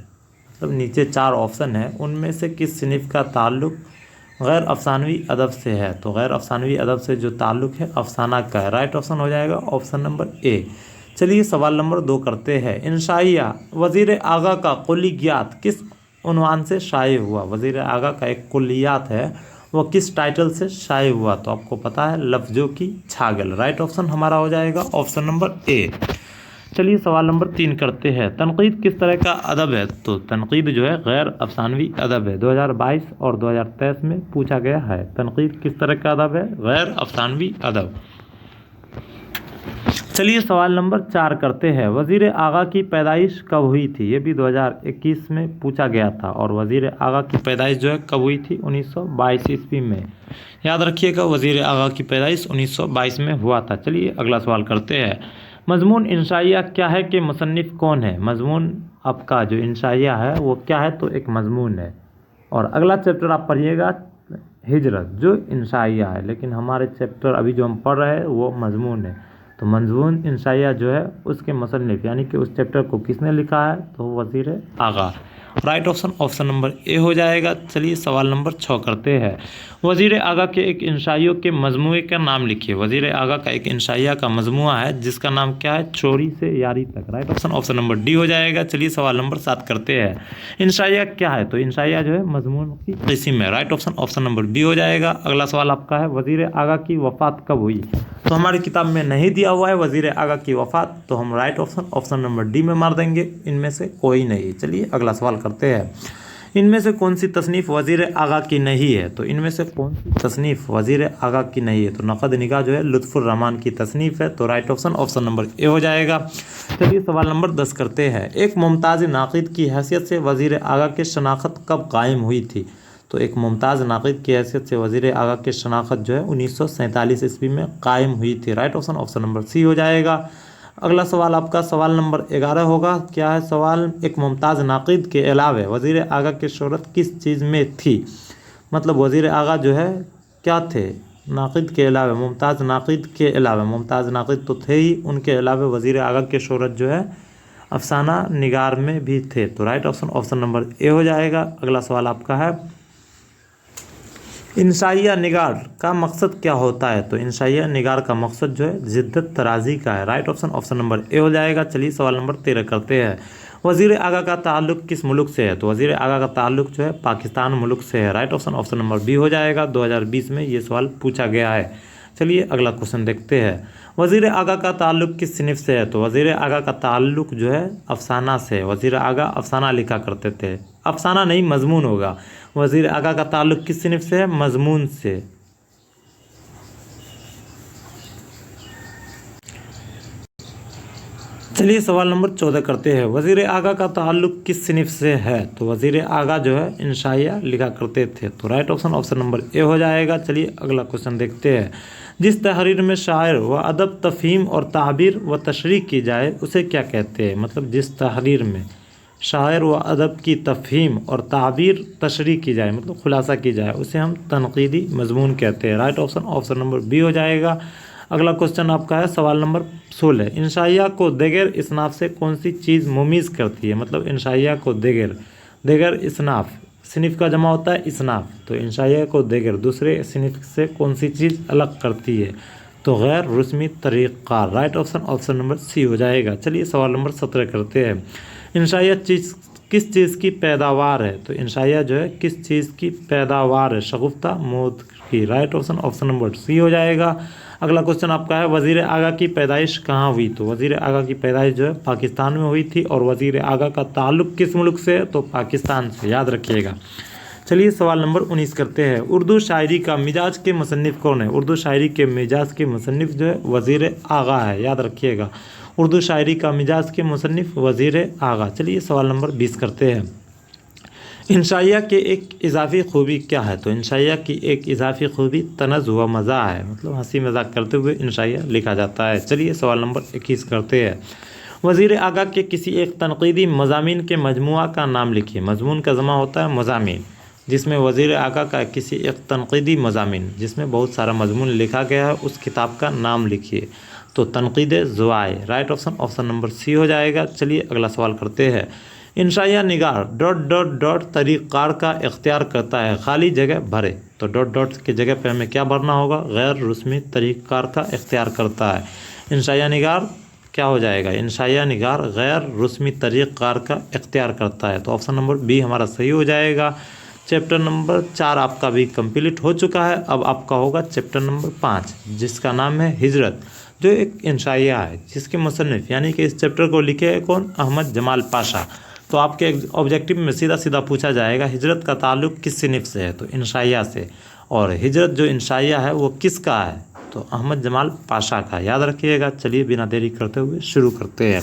मतलब नीचे 4 ऑप्शन है, उनमें से किस सिनिफ का ताल्लुक गैर अफसानवी अदब से है। तो गैर अफसानवी अदब से जो ताल्लुक़ है अफसाना का है। राइट ऑप्शन हो जाएगा ऑप्शन नंबर ए। चलिए सवाल नंबर 2 करते हैं। इंशाइया वज़ीर आगा का कुल्लियात किस उन्वान से शाये हुआ। वज़ीर आगा का एक कुल्लियात है, वो किस टाइटल से शाये हुआ। तो आपको पता है लफ्ज़ों की छागल। राइट ऑप्शन हमारा हो जाएगा ऑप्शन नंबर ए। चलिए सवाल नंबर 3 करते हैं। तनकीद किस तरह का अदब है। तो तनकीद जो है गैर अफसानवी अदब है। 2022 और 2023 में पूछा गया है। तनकीद किस तरह का अदब है, गैर अफसानवी अदब। चलिए सवाल नंबर 4 करते हैं। वज़ीर आगा की पैदाइश कब हुई थी। ये भी 2021 में पूछा गया था। और वज़ीर आगा की पैदाइश जो है कब हुई थी, 1922 ईस्वी में। याद रखिएगा वज़ीर आगा की पैदाइश 1922 में हुआ था। चलिए अगला सवाल करते हैं। मजमून इंशाइया क्या है कि मुसन्निफ़ कौन है। मजमून आपका जो इंशाइया है वो क्या है, तो एक मजमून है। और अगला चैप्टर आप पढ़िएगा हिजरत, जो इंशाइया है। लेकिन हमारे चैप्टर अभी जो हम पढ़ रहे हैं वो मजमून है। तो मजमून इंशाइया जो है उसके मुसन्निफ़ यानी कि उस चैप्टर को किसने लिखा है, तो Wazir Agha. Right option option number A हो जाएगा। चलिए सवाल नंबर 6 करते हैं। वज़ीर आगा के एक इंशाइयों के मजमूए का नाम लिखिए। वज़ीर आगा का एक इंशाइया का मजमुआ है जिसका नाम क्या है, चोरी से यारी तक। Right option option number D हो जाएगा। चलिए सवाल नंबर 7 करते हैं। इंशाइया क्या है, तो इंशाइया जो है मजमून की किस्म है। Right option option number B हो जाएगा। अगला सवाल आपका है वज़ीर आगा की वफ़ात कब हुई। तो हमारी किताब में नहीं दिया हुआ है वज़ीर आगा की वफ़ात, तो हम right option option number D में मार देंगे, इनमें से कोई नहीं। चलिए अगला सवाल करते हैं। इनमें से कौन सी तसनीफ़ वज़ीर आगा की नहीं है। तो इनमें से कौन सी तसनीफ़ वज़ीर आगा की नहीं है। तो नक़द निगाह जो है लुत्फ़ुर रहमान की तसनीफ़ है। तो right option option number A हो जाएगा। चलिए सवाल नंबर 10 करते हैं। एक मुमताज़ नाक़िद की हैसियत से वज़ीर आगा की शनाख्त कब कायम हुई थी। तो एक मुमताज़ नाक़िद की हैसियत से वज़ीर आगा की शनाख्त जो है 1947 ईस्वी में कायम हुई थी। Right option option number C हो जाएगा। अगला सवाल आपका सवाल नंबर 11 होगा। क्या है सवाल, एक मुमताज़ नाक़िद के अलावा वज़ीर आगा की शोहरत किस चीज़ में थी। मतलब वज़ीर आगा जो है क्या थे, नाक़िद के अलावा, मुमताज़ नाक़िद के अलावा। मुमताज़ नाक़िद तो थे ही, उनके अलावा वज़ीर आगा की शोहरत जो है अफसाना निगार में भी थे। तो right option option number A हो जाएगा। अगला सवाल आपका है इंशाइया निगार का मकसद क्या होता है। तो इंशाइया निगार का मकसद जो है जिद्दत तराजी का है। Right option option number A हो जाएगा। चलिए सवाल नंबर 13 करते हैं। वज़ीर आगा का ताल्लुक़ किस मुल्क से है। तो वज़ीर आगा का ताल्लुक़ जो है पाकिस्तान मुल्क से है। Right option option number B हो जाएगा। 2020 में ये सवाल पूछा गया है। चलिए अगला क्वेश्चन देखते हैं। वज़ीर आगा का ताल्लुक़ किस सिनिफ से है। तो वज़ीर आगा का ताल्लुक़ जो है अफसाना से है। वज़ीर आगा अफसाना लिखा करते थे, अफसाना नहीं मजमून होगा। वज़ीर आगा का ताल्लुक़ किस सिनिफ से है, मजमून से। चलिए सवाल नंबर 14 करते हैं। वज़ीर आगा का ताल्लुक़ किस सिनिफ से है। तो वज़ीर आगा जो है इंशाइया लिखा करते थे। तो right option option number A हो जाएगा। चलिए अगला क्वेश्चन देखते हैं। जिस तहरीर में शायर व अदब तफ़हीम और ताबीर व तशरीह की जाए उसे क्या कहते हैं। मतलब जिस तहरीर में शायर व अदब की तफ़हीम और ताबीर तशरीह की जाए, मतलब खुलासा की जाए, उसे हम तनक़ीदी मजमून कहते हैं। Right option option number B हो जाएगा। अगला क्वेश्चन आपका है सवाल नंबर 16। इंशाइया को देगर इसनाफ से कौन सी चीज़ मुमीज़ करती है। मतलब इंशाइया को देगर इसनाफ, सिनिफ का जमा होता है इसनाफ। तो इंशाइया को देगर दूसरे सिनिफ से कौन सी चीज़ अलग करती है। तो गैर रस्मी तरीक़ा। Right option option number C हो जाएगा। चलिए सवाल नंबर 17 करते हैं। इंशाइया किस चीज़ की पैदावार है। तो इंशाइया जो है किस चीज़ की पैदावार है, शगुफ्ता मौत की। Right option option number C हो जाएगा। अगला क्वेश्चन आपका है वज़ीर आगा की पैदाइश कहाँ हुई। तो वज़ीर आगा की पैदाइश जो है पाकिस्तान में हुई थी। और वज़ीर आगा का ताल्लुक़ किस मुल्क से है, तो पाकिस्तान से, याद रखिएगा। चलिए सवाल नंबर 19 करते हैं। उर्दू शायरी का मिजाज के मुसन्निफ़ कौन है। उर्दू शायरी के मिजाज के मुसन्निफ़ जो है वज़ीर आगा है, याद रखिएगा। उर्दू शायरी का मिजाज के मुसन्निफ़ वज़ीर आगा। चलिए सवाल नंबर 20 करते हैं। इंशाइया के एक इजाफ़ी खूबी क्या है। तो इंशाइया की एक इजाफ़ी खूबी तनज़ व मज़ा है। मतलब हंसी मजाक करते हुए इंशाइया लिखा जाता है। चलिए सवाल नंबर 21 करते हैं। वज़ीर आगा के किसी एक तनक़ीदी मज़ामीन के मजमुआ का नाम लिखिए। मजमून का जमा होता है मज़ामीन, जिसमें वज़ीर आगा का किसी एक तनक़ीदी मज़ामीन जिसमें बहुत सारा मजमून लिखा गया है, उस किताब का नाम लिखिए। तो तनकीद ज़वाय, right option option number C हो जाएगा। चलिए अगला सवाल करते हैं। इंशाइया निगार डॉट डॉट डॉट तरीक़ार का इख्तियार करता है, खाली जगह भरे। तो डॉट डॉट की जगह पे हमें क्या भरना होगा? गैर रस्मी तरीक़ार का इख्तियार करता है। इंशाइया निगार क्या हो जाएगा? इंशाइया निगार गैर रस्मी तरीक़ार का इख्तियार करता है। तो ऑप्शन नंबर बी हमारा सही हो जाएगा। चैप्टर नंबर 4 आपका भी कंप्लीट हो चुका है। अब आपका होगा चैप्टर नंबर 5, जिसका नाम है हिजरत, जो एक इंशाइया है, जिसके मुसन्निफ यानी कि इस चैप्टर को लिखे है कौन? अहमद जमाल पाशा। तो आपके ऑब्जेक्टिव में सीधा सीधा पूछा जाएगा हिजरत का ताल्लुक़ किस सिनिफ से है? तो इंशाइया से। और हिजरत जो इंशाइया है वो किसका है? तो अहमद जमाल पाशा का, याद रखिएगा। चलिए बिना देरी करते हुए शुरू करते हैं।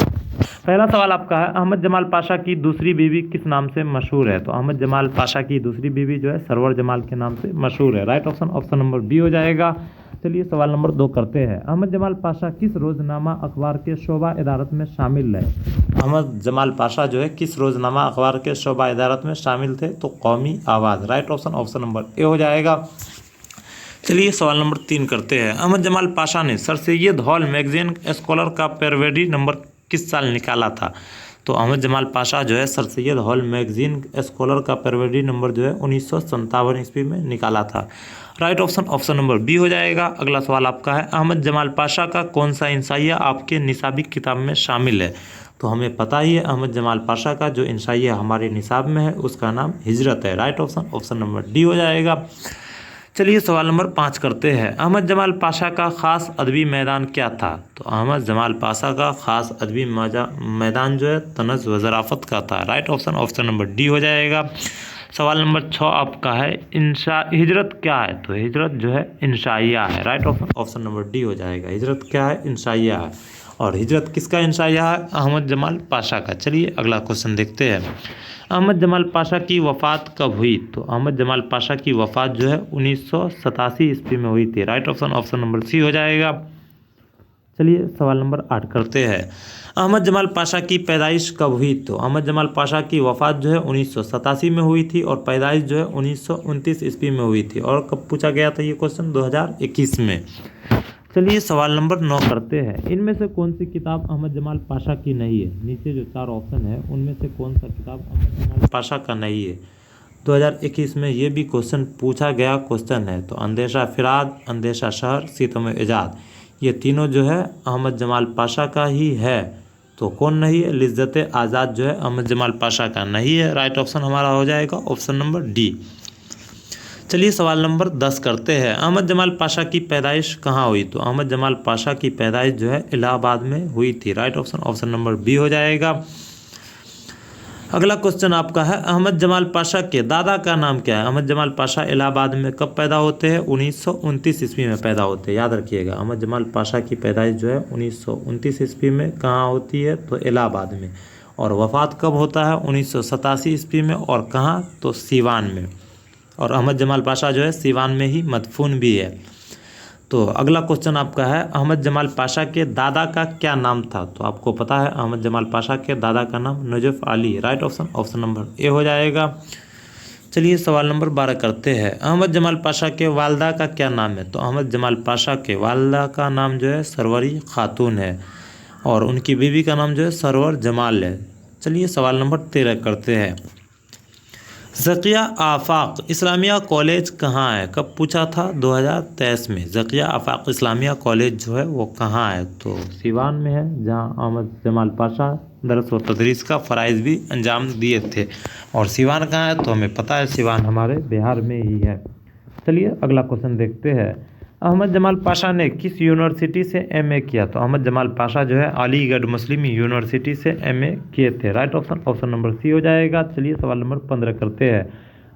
पहला सवाल आपका है, अहमद जमाल पाशा की दूसरी बीवी किस नाम से मशहूर है? तो अहमद जमाल पाशा की दूसरी बीवी जो है सरवर जमाल के नाम से मशहूर है। Right option option number B हो जाएगा। चलिए सवाल नंबर 2 करते हैं। अहमद जमाल पाशा किस रोज़नामा अखबार के शोबा इदारत में शामिल है? अहमद जमाल पाशा जो है किस रोज़नामा अखबार के शोबा इदारत में शामिल थे? तो कौमी आवाज़, right option option number A हो जाएगा। चलिए सवाल नंबर 3 करते हैं। अहमद जमाल पाशा ने sir Syed hall magazine scholar का पैरवेडी नंबर किस साल निकाला था? तो अहमद जमाल पाशा जो है sir Syed hall magazine scholar का पैरवेडी नंबर जो है 1957 ईस्वी में निकाला था। Right option option number B हो जाएगा। अगला सवाल आपका है, अहमद जमाल पाशा का कौन सा इंसाइया आपके निसाबी किताब में शामिल है? तो हमें पता ही है अहमद जमाल पाशा का जो इंसाइया हमारे निसाब में है उसका नाम हिजरत है। Right option option number D हो जाएगा। चलिए सवाल नंबर 5 करते हैं। अहमद जमाल पाशा का ख़ास अदबी मैदान क्या था? तो अहमद जमाल पाशा का ख़ास अदबी मैदान जो है तनज़ व ज़राफ़त का था। Right option option number D हो जाएगा। सवाल नंबर 6 आपका है, हिजरत क्या है? तो हिजरत जो है इंशाइया है। Right option option number D हो जाएगा। हिजरत क्या है? इंशाइया है। और हिजरत किसका इंशाइया है? अहमद जमाल पाशा का। चलिए अगला क्वेश्चन देखते हैं। अहमद जमाल पाशा की वफ़ात कब हुई? तो अहमद जमाल पाशा की वफ़ात जो है 1987 ईस्वी में हुई थी। Right option option number C हो जाएगा। चलिए सवाल नंबर 8 करते हैं। अहमद जमाल पाशा की पैदाइश कब हुई? तो अहमद जमाल पाशा की वफ़ात जो है 1987 में हुई थी और पैदाइश जो है 1929 ईस्वी में हुई थी। और कब पूछा गया था ये क्वेश्चन? 2021 में। चलिए सवाल नंबर 9 करते हैं। इनमें से कौन सी किताब अहमद जमाल पाशा की नहीं है? नीचे जो 4 ऑप्शन है उनमें से कौन सा किताब अहमद जमाल पाशा का नहीं है? 2021 में ये भी क्वेश्चन पूछा गया क्वेश्चन है। तो अंदेशा फिराद, अंदेशा शहर, सितम इजाद, ये तीनों जो है अहमद जमाल पाशा का ही है। तो कौन नहीं है? लिज्जत आज़ाद जो है अहमद जमाल पाशा का नहीं है। राइट ऑप्शन हमारा हो जाएगा ऑप्शन नंबर डी। चलिए सवाल नंबर 10 करते हैं। अहमद जमाल पाशा की पैदाइश कहाँ हुई? तो अहमद जमाल पाशा की पैदाइश जो है इलाहाबाद में हुई थी। Right option option number B हो जाएगा। अगला क्वेश्चन आपका है, अहमद जमाल पाशा के दादा का नाम क्या है? अहमद जमाल पाशा इलाहाबाद में कब पैदा होते हैं? 1929 ईस्वी में पैदा होते हैं। याद रखिएगा अहमद जमाल पाशा की पैदाइश जो है 1929 ईस्वी में कहाँ होती है? तो इलाहाबाद में। और वफ़ात कब होता है? 1987 ईस्वी में। और कहाँ? तो सीवान में। और अहमद जमाल पाशा जो है सीवान में ही मदफून भी है। तो अगला क्वेश्चन आपका है, अहमद जमाल पाशा के दादा का क्या नाम था? तो आपको पता है अहमद जमाल पाशा के दादा का नाम Najaf Ali. Right option option number A हो जाएगा। चलिए सवाल नंबर 12 करते हैं। अहमद जमाल पाशा के वालदा का क्या नाम है? तो अहमद जमाल पाशा के वालदा का नाम जो है सरवरी खातून है और उनकी बीवी का नाम जो है सरवर जमाल है। चलिए सवाल नंबर 13 करते हैं। ज़किया आफाक इस्लामिया कॉलेज कहाँ है? कब पूछा था? 2023 में। ज़किया आफाक इस्लामिया कॉलेज जो है वो कहाँ है? तो सीवान में है, जहाँ अहमद जमाल पाशा दरस व तदरीस का फ़राइज़ भी अंजाम दिए थे। और सीवान कहाँ है? तो हमें पता है सीवान हमारे बिहार में ही है। चलिए अगला क्वेश्चन देखते हैं। अहमद जमाल पाशा ने किस यूनिवर्सिटी से एमए किया? तो अहमद जमाल पाशा जो है अलीगढ़ मुस्लिम यूनिवर्सिटी से एमए किए थे। Right option option number C हो जाएगा। चलिए सवाल नंबर 15 करते हैं।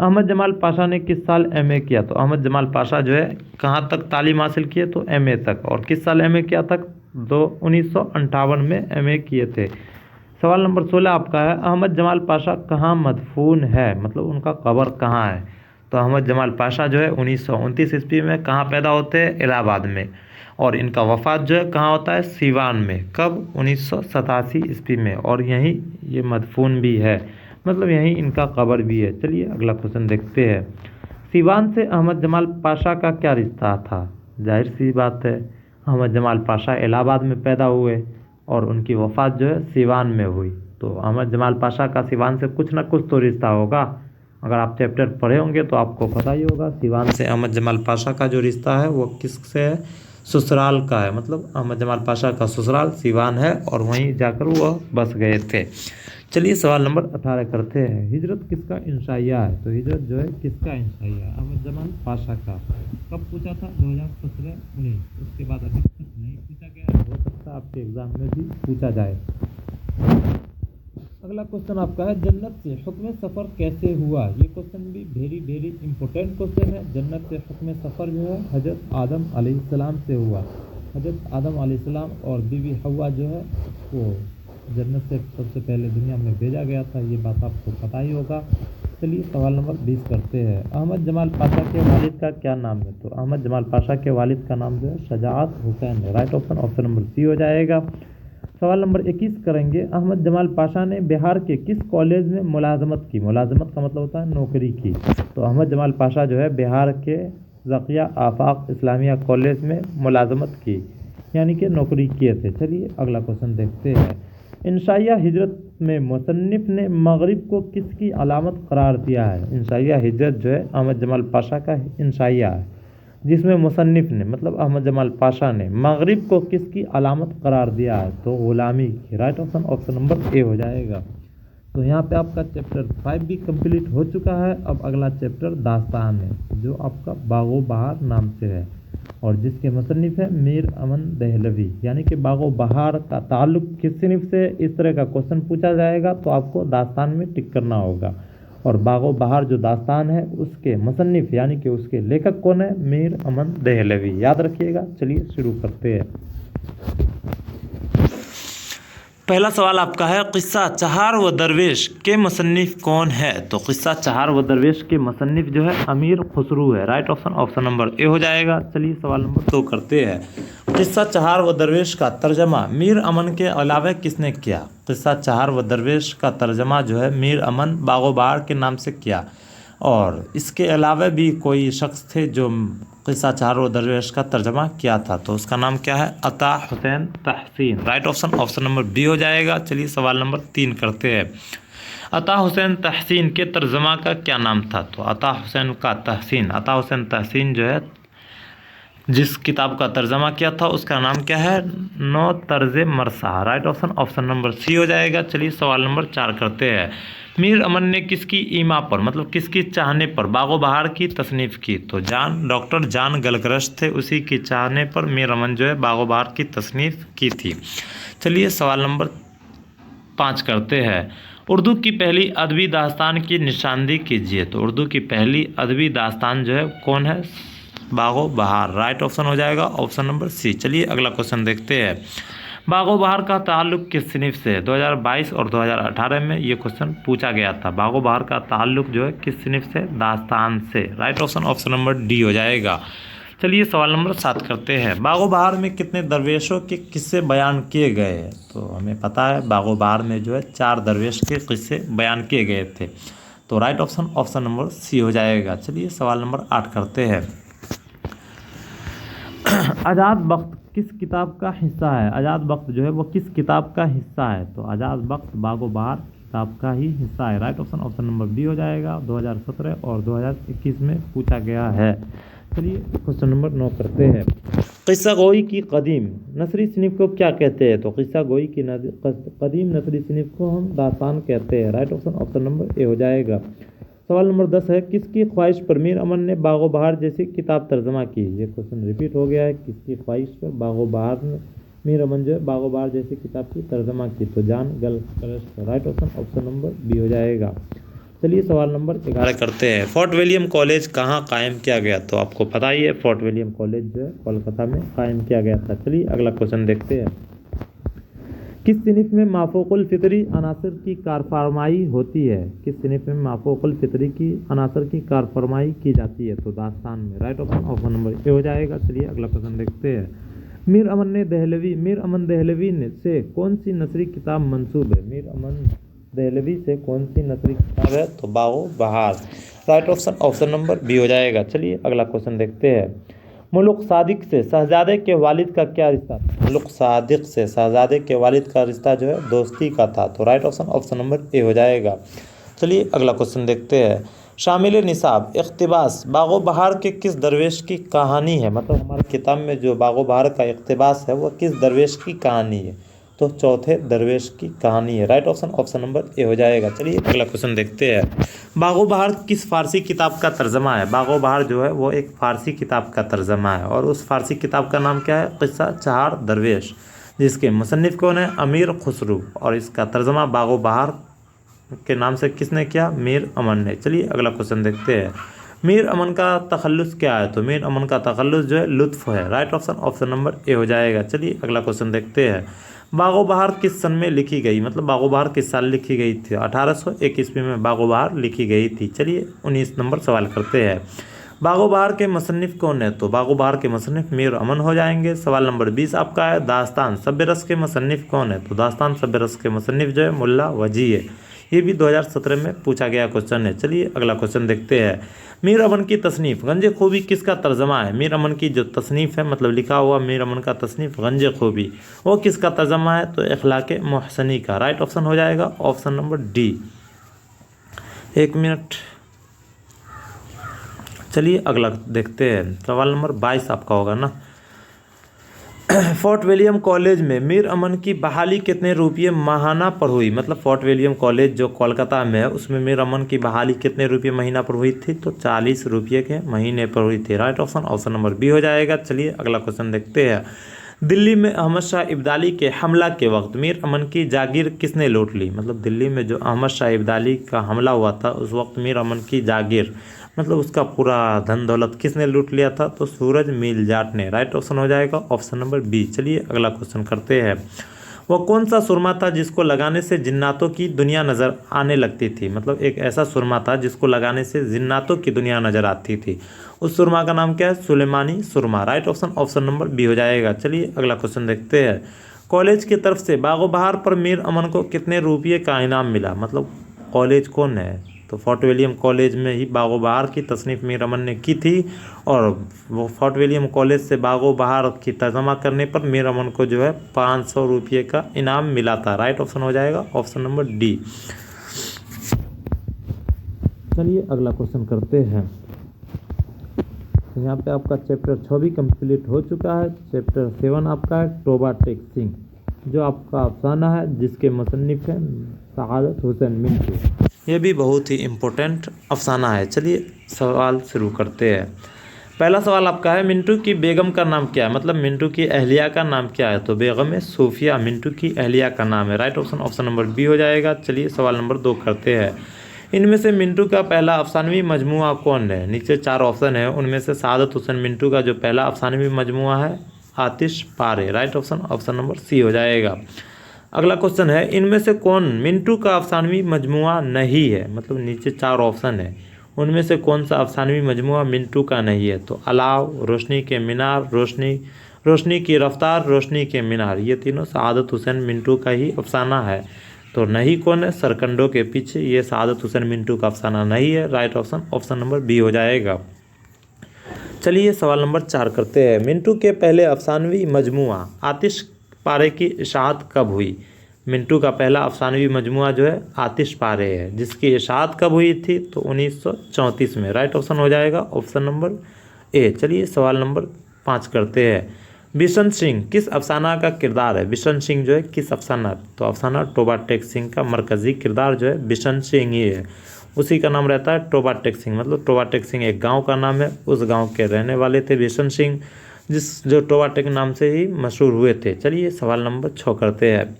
अहमद जमाल पाशा ने किस साल एमए किया? तो अहमद जमाल पाशा जो है कहाँ तक तालीम हासिल किए? तो एमए तक। और किस साल एमए किया तक? 1958 में एमए किए थे। सवाल नंबर 16 आपका है, अहमद जमाल पाशा कहाँ मदफून है? मतलब उनका कब्र कहाँ है? तो अहमद जमाल पाशा जो है 1929 ईस्वी में कहाँ पैदा होते हैं? इलाहाबाद में। और इनका वफ़ात जो है कहाँ होता है? सीवान में। कब? 1987 ईस्वी में। और यहीं ये मदफून भी है, मतलब यहीं इनका कब्र भी है। चलिए अगला क्वेश्चन देखते हैं। सीवान से अहमद जमाल पाशा का क्या रिश्ता था? जाहिर सी बात है अहमद जमाल पाशा इलाहाबाद में पैदा हुए और उनकी वफ़ात जो है सीवान में हुई। तो अहमद जमाल पाशा का सीवान से कुछ ना कुछ तो रिश्ता होगा। अगर आप चैप्टर पढ़े होंगे तो आपको पता ही होगा सीवान से अहमद जमाल पाशा का जो रिश्ता है वो किससे है, ससुराल का है। मतलब अहमद जमाल पाशा का ससुराल सीवान है और वहीं जाकर वह बस गए थे। चलिए सवाल नंबर 18 करते हैं। हिजरत किसका इंशाइया है? तो हिजरत जो है किसका इंशाइया है? अहमद जमाल पाशा का। कब पूछा था? 2017-19। उसके बाद अभी तक नहीं पूछा गया, हो सकता है आपके एग्जाम में भी पूछा जाए। अगला क्वेश्चन आपका है, जन्नत से हुक्म सफ़र कैसे हुआ? ये क्वेश्चन भी वेरी इंपॉर्टेंट क्वेश्चन है। जन्नत से हुक्म सफ़र जो है हज़रत आदम अलैहिस्सलाम से हुआ। हज़रत आदम अलैहिस्सलाम और बीवी हव्वा जो है वो जन्नत से सबसे पहले दुनिया में भेजा गया था, ये बात आपको पता ही होगा। चलिए सवाल नंबर 20 करते हैं। अहमद जमाल पाशा के वालिद का क्या नाम है? तो अहमद जमाल पाशा के वालिद का नाम जो है शजाअत हुसैन है। राइट ऑप्शन नंबर सी हो जाएगा। सवाल नंबर 21 करेंगे। अहमद जमाल पाशा ने बिहार के किस कॉलेज में मुलाजमत की? मुलाजमत का मतलब होता है नौकरी की। तो अहमद जमाल पाशा जो है बिहार के ज़किया आफाक इस्लामिया कॉलेज में मुलाजमत की, यानी कि नौकरी किए थे। चलिए अगला क्वेश्चन देखते हैं। इंशाइया हिजरत में मुसन्निफ ने मगरिब को किसकी अलामत करार दिया है? इंशाइया हिजरत जो है अहमद जमाल पाशा का इंशाइया है, जिसमें मुसन्निफ ने मतलब अहमद जमाल पाशा ने मगरिब को किसकी अलामत करार दिया है? तो गुलामी की। राइट ऑप्शन नंबर ए हो जाएगा। तो यहाँ पे आपका चैप्टर 5 भी कंप्लीट हो चुका है। अब अगला चैप्टर दास्तान है, जो आपका बागो बहार नाम से है और जिसके मुसन्निफ है मीर अमन दहलवी। यानी कि बागो बहार का ताल्लुक किस सिनिफ से, इस तरह का क्वेश्चन पूछा जाएगा तो आपको दास्तान में टिक करना होगा। और बागो बहार जो दास्तान है उसके मुसन्निफ यानी कि उसके लेखक कौन है? मीर अमन दहलवी। याद रखिएगा। चलिए शुरू करते हैं। पहला सवाल आपका है, किस्सा चहार व दरवेश के मुसन्निफ कौन है? तो किस्सा चहार व दरवेश के मुसन्निफ जो है अमीर खुसरू है। राइट ऑप्शन नंबर ए हो जाएगा। चलिए सवाल नंबर 2 करते हैं। किस्सा चहार व दरवेश का तर्जमा मीर अमन के अलावा किसने किया? किस्सा चहार व दरवेश का तर्जमा जो है मीर अमन बागो बहार के नाम से किया और इसके अलावा भी कोई शख्स थे जो किस्सा चहार व दरवेश का तर्जमा किया था। तो उसका नाम क्या है? अता हुसैन तहसीन। राइट ऑप्शन नंबर बी हो जाएगा। चलिए सवाल नंबर 3 करते हैं। अता हुसैन तहसीन के तर्जमा का क्या नाम था? तो अता हुसैन तहसीन जो है जिस किताब का तर्जमा किया था उसका नाम क्या है? नो तर्ज मरसा। राइट ऑप्शन नंबर सी हो जाएगा। चलिए सवाल नंबर 4 करते हैं। मीर अमन ने किसकी ईमा पर मतलब किसकी चाहने पर बागो बहार की तसनीफ़ की? तो डॉक्टर जान गलगरश थे, उसी की चाहने पर मीर अमन जो है बागो बहार की तसनीफ़ की थी। चलिए सवाल नंबर 5 करते हैं। उर्दू की पहली अदबी दास्तान की निशानदेही कीजिए। तो उर्दू की पहली अदबी दास्तान जो है कौन है? बागो बहार। राइट ऑप्शन हो जाएगा ऑप्शन नंबर सी। चलिए अगला क्वेश्चन देखते हैं। बागो बहार का ताल्लुक किस सिनिफ से? 2022 और 2018 में ये क्वेश्चन पूछा गया था। बागो बहार का ताल्लुक जो है किस सिनिफ से? दास्तान से। राइट ऑप्शन नंबर डी हो जाएगा। चलिए सवाल नंबर 7 करते हैं। बागो बहार में कितने दरवेशों के किस्से बयान किए गए हैं? तो हमें पता है बागो बहार में जो है 4 दरवेश के किस्से बयान किए गए थे। तो राइट ऑप्शन नंबर सी हो जाएगा। चलिए सवाल नंबर 8 करते हैं। आज़ाद बख्त किस किताब का हिस्सा है? आज़ाद बख्त जो है वो किस किताब का हिस्सा है? तो आज़ाद बख्त बागो बहार किताब का ही हिस्सा है। राइट ऑप्शन नंबर बी हो जाएगा। 2017 और 2021 में पूछा गया है। चलिए क्वेश्चन नंबर 9 करते हैं। किस्सा गोई की कदीम नसरी सिनिफ को क्या कहते हैं? तो किस्सा गोई की कदीम नसरी सिनिफ को हम दास्तान कहते हैं। राइट ऑप्शन नंबर ए हो जाएगा। सवाल नंबर 10 है, किसकी ख्वाहिश पर मीर अमन ने बागो बहार जैसी किताब तर्जमा की? ये क्वेश्चन रिपीट हो गया है। किसकी ख्वाहिश पर बागो बहार ने मीर अमन जो है बागो बहार जैसी किताब की तर्जमा की? तो जान गलगरश। राइट ऑप्शन नंबर बी हो जाएगा। चलिए सवाल नंबर 11 करते हैं। फोर्ट विलियम कॉलेज कहाँ कायम किया गया? तो आपको पता ही है फोर्ट विलियम कॉलेज जो है कोलकाता में कायम किया गया था। चलिए अगला क्वेश्चन देखते हैं। किस सिनिफ में माफूकुल फितरी अनासर की कारफरमाई होती है? किस सिनिफ में माफूकुल फितरी की अनासर की कारफरमाई की जाती है? तो दास्तान में। राइट ऑप्शन नंबर ए हो जाएगा। चलिए अगला क्वेश्चन देखते हैं। मीर अमन दहलवी ने से कौन सी नसरी किताब मंसूब है? मीर अमन दहलवी से कौन सी नसरी किताब है? तो बागो बहार। राइट ऑप्शन नंबर बी हो जाएगा। चलिए अगला क्वेश्चन देखते हैं। मुल्क सादिक से शहजादे के वालिद का क्या रिश्ता था? मुल्क सादिक से शहजादे के वालिद का रिश्ता जो है दोस्ती का था। तो right option option number A हो जाएगा। चलिए अगला क्वेश्चन देखते हैं। शामिल निसाब इक़्तिबास बागो बहार के किस दरवेश की कहानी है? मतलब हमारे किताब में जो बागो बहार का इक़्तिबास है वो किस दरवेश की कहानी है? तो चौथे दरवेश की कहानी है। Right option option number A हो जाएगा। चलिए अगला क्वेश्चन देखते हैं। बागो बहार किस फारसी किताब का तर्जमा है? बागो बहार जो है वो एक फ़ारसी किताब का तर्जमा है और उस फ़ारसी किताब का नाम क्या है? क़िस्सा चहार दरवेश, जिसके मुसन्निफ़ कौन है? अमीर खुसरू, और इसका तर्जमा बागो बहार के नाम से किसने किया? मीर अमन ने। चलिए अगला क्वेश्चन देखते हैं। मीर अमन का तखल्लुस क्या है? तो मीर अमन का तखल्लुस जो है लुत्फ़ है। Right option option number A हो जाएगा। चलिए अगला क्वेश्चन देखते हैं। बागो बहार किस सन में लिखी गई? मतलब बागो बहार किस साल लिखी गई थी? 1801 ईस्वी में बागो बहार लिखी गई थी। चलिए 19 नंबर सवाल करते हैं। बागो बहार के मुसन्निफ़ कौन है? तो बागो बहार के मुसन्निफ़ मीर अमन हो जाएंगे। सवाल नंबर 20 आपका है। दास्तान सब्य रस के मुसन्निफ़ कौन है? तो दास्तान सब्य रस के मुसन्निफ़ जो है मुल्ला वजी है। ये भी 2017 में पूछा गया क्वेश्चन है। चलिए अगला क्वेश्चन देखते हैं। मीर अमन की तसनीफ़ गंज खूबी किसका तर्जमा है? मीर अमन की जो तसनीफ़ है, मतलब लिखा हुआ मीर अमन का तसनीफ़ गंज खूबी, वो किसका तर्जमा है? तो इखलाक़ मोहसनी का। राइट ऑप्शन हो जाएगा ऑप्शन नंबर डी। 1 मिनट। चलिए अगला देखते हैं। सवाल नंबर 22 आपका होगा ना। फोर्ट विलियम कॉलेज में मीर अमन की बहाली कितने रुपये माहाना पर हुई? मतलब फोर्ट विलियम कॉलेज जो कोलकाता में है उसमें मीर अमन की बहाली कितने रुपये महीना पर हुई थी? तो 40 रुपये के महीने पर हुई थी। Right option option number B हो जाएगा। चलिए अगला क्वेश्चन देखते हैं। दिल्ली में अहमद शाह इब्दाली के हमला के वक्त मीर अमन की जागीर किसने लूट ली? मतलब दिल्ली में जो अहमद शाह इब्दाली का हमला हुआ था उस वक्त मीर अमन की जागीर, मतलब उसका पूरा धन दौलत किसने लूट लिया था? तो सूरज मिल जाट ने। राइट ऑप्शन हो जाएगा ऑप्शन नंबर बी। चलिए अगला क्वेश्चन करते हैं। वह कौन सा सुरमा था जिसको लगाने से जिन्नातों की दुनिया नज़र आने लगती थी? मतलब एक ऐसा सुरमा था जिसको लगाने से जिन्नातों की दुनिया नज़र आती थी। उस सुरमा का नाम क्या है? Sulemani Surma. Right option option number B हो जाएगा। चलिए अगला क्वेश्चन देखते हैं। कॉलेज की तरफ से बागो बहार पर मीर अमन को कितने रुपये का इनाम मिला? मतलब कॉलेज कौन है? तो फोर्ट विलियम कॉलेज में ही बागो बहार की तसनीफ़ मीर अमन ने की थी और वो फोर्ट विलियम कॉलेज से बागो बहार की तर्जमा करने पर मीर अमन को जो है 500 रुपये का इनाम मिला था। राइट ऑप्शन हो जाएगा ऑप्शन नंबर डी। चलिए अगला क्वेश्चन करते हैं। यहाँ पे आपका चैप्टर 6 भी कंप्लीट हो चुका है। चैप्टर 7 आपका है टोबा टेक सिंह, जो आपका अफसाना है जिसके मुसन्निफ़ हैं सआदत हुसैन मिंटू। ये भी बहुत ही इम्पोर्टेंट अफसाना है। चलिए सवाल शुरू करते हैं। पहला सवाल आपका है। मिंटू की बेगम का नाम क्या है? मतलब मिंटू की अहलिया का नाम क्या है? तो बेगम सूफिया मिंटू की अहलिया का नाम है। Right option option number B हो जाएगा। चलिए सवाल नंबर 2 करते हैं। इनमें से मिंटू का पहला अफसानवी मजमुआ कौन है? नीचे 4 ऑप्शन है, उनमें से सआदत हुसैन मिंटू का जो पहला अफसानवी मजमुआ है Aatish Pare. Right option option number C हो जाएगा। अगला क्वेश्चन है। इनमें से कौन मिंटू का अफसानवी मजमुआ नहीं है? मतलब नीचे 4 ऑप्शन है, उनमें से कौन सा अफसानवी मजमुआ मिंटू का नहीं है? तो अलाव, रोशनी के मीनार, रोशनी की रफ्तार, रोशनी के मीनार, ये तीनों सआदत हुसैन मिंटू का ही अफसाना है। तो नहीं कौन है? सरकंडों के पीछे, ये सआदत हुसैन मिंटू का अफसाना नहीं है। Right option option number B हो जाएगा। चलिए सवाल नंबर 4 करते हैं। मिंटू के पहले अफसानवी मजमुआ आतिश पारे की इशाअत कब हुई? मिंटू का पहला अफसानवी मजमुआ जो है आतिश पारे है, जिसकी इशाअत कब हुई थी? तो 1934 में। राइट ऑप्शन हो जाएगा ऑप्शन नंबर ए। चलिए सवाल नंबर 5 करते हैं। बिशन सिंह किस अफसाना का किरदार है? बिशन सिंह जो है किस अफसाना? तो अफसाना टोबा टेक सिंह का मरकज़ी किरदार जो है बिशन सिंह ही है, उसी का नाम रहता है टोबा टेक सिंह। मतलब टोबा टेक सिंह एक गांव का नाम है, उस गांव के रहने वाले थे बिशन सिंह, जो टोबा टेक नाम से ही मशहूर हुए थे। चलिए सवाल नंबर 6 करते हैं।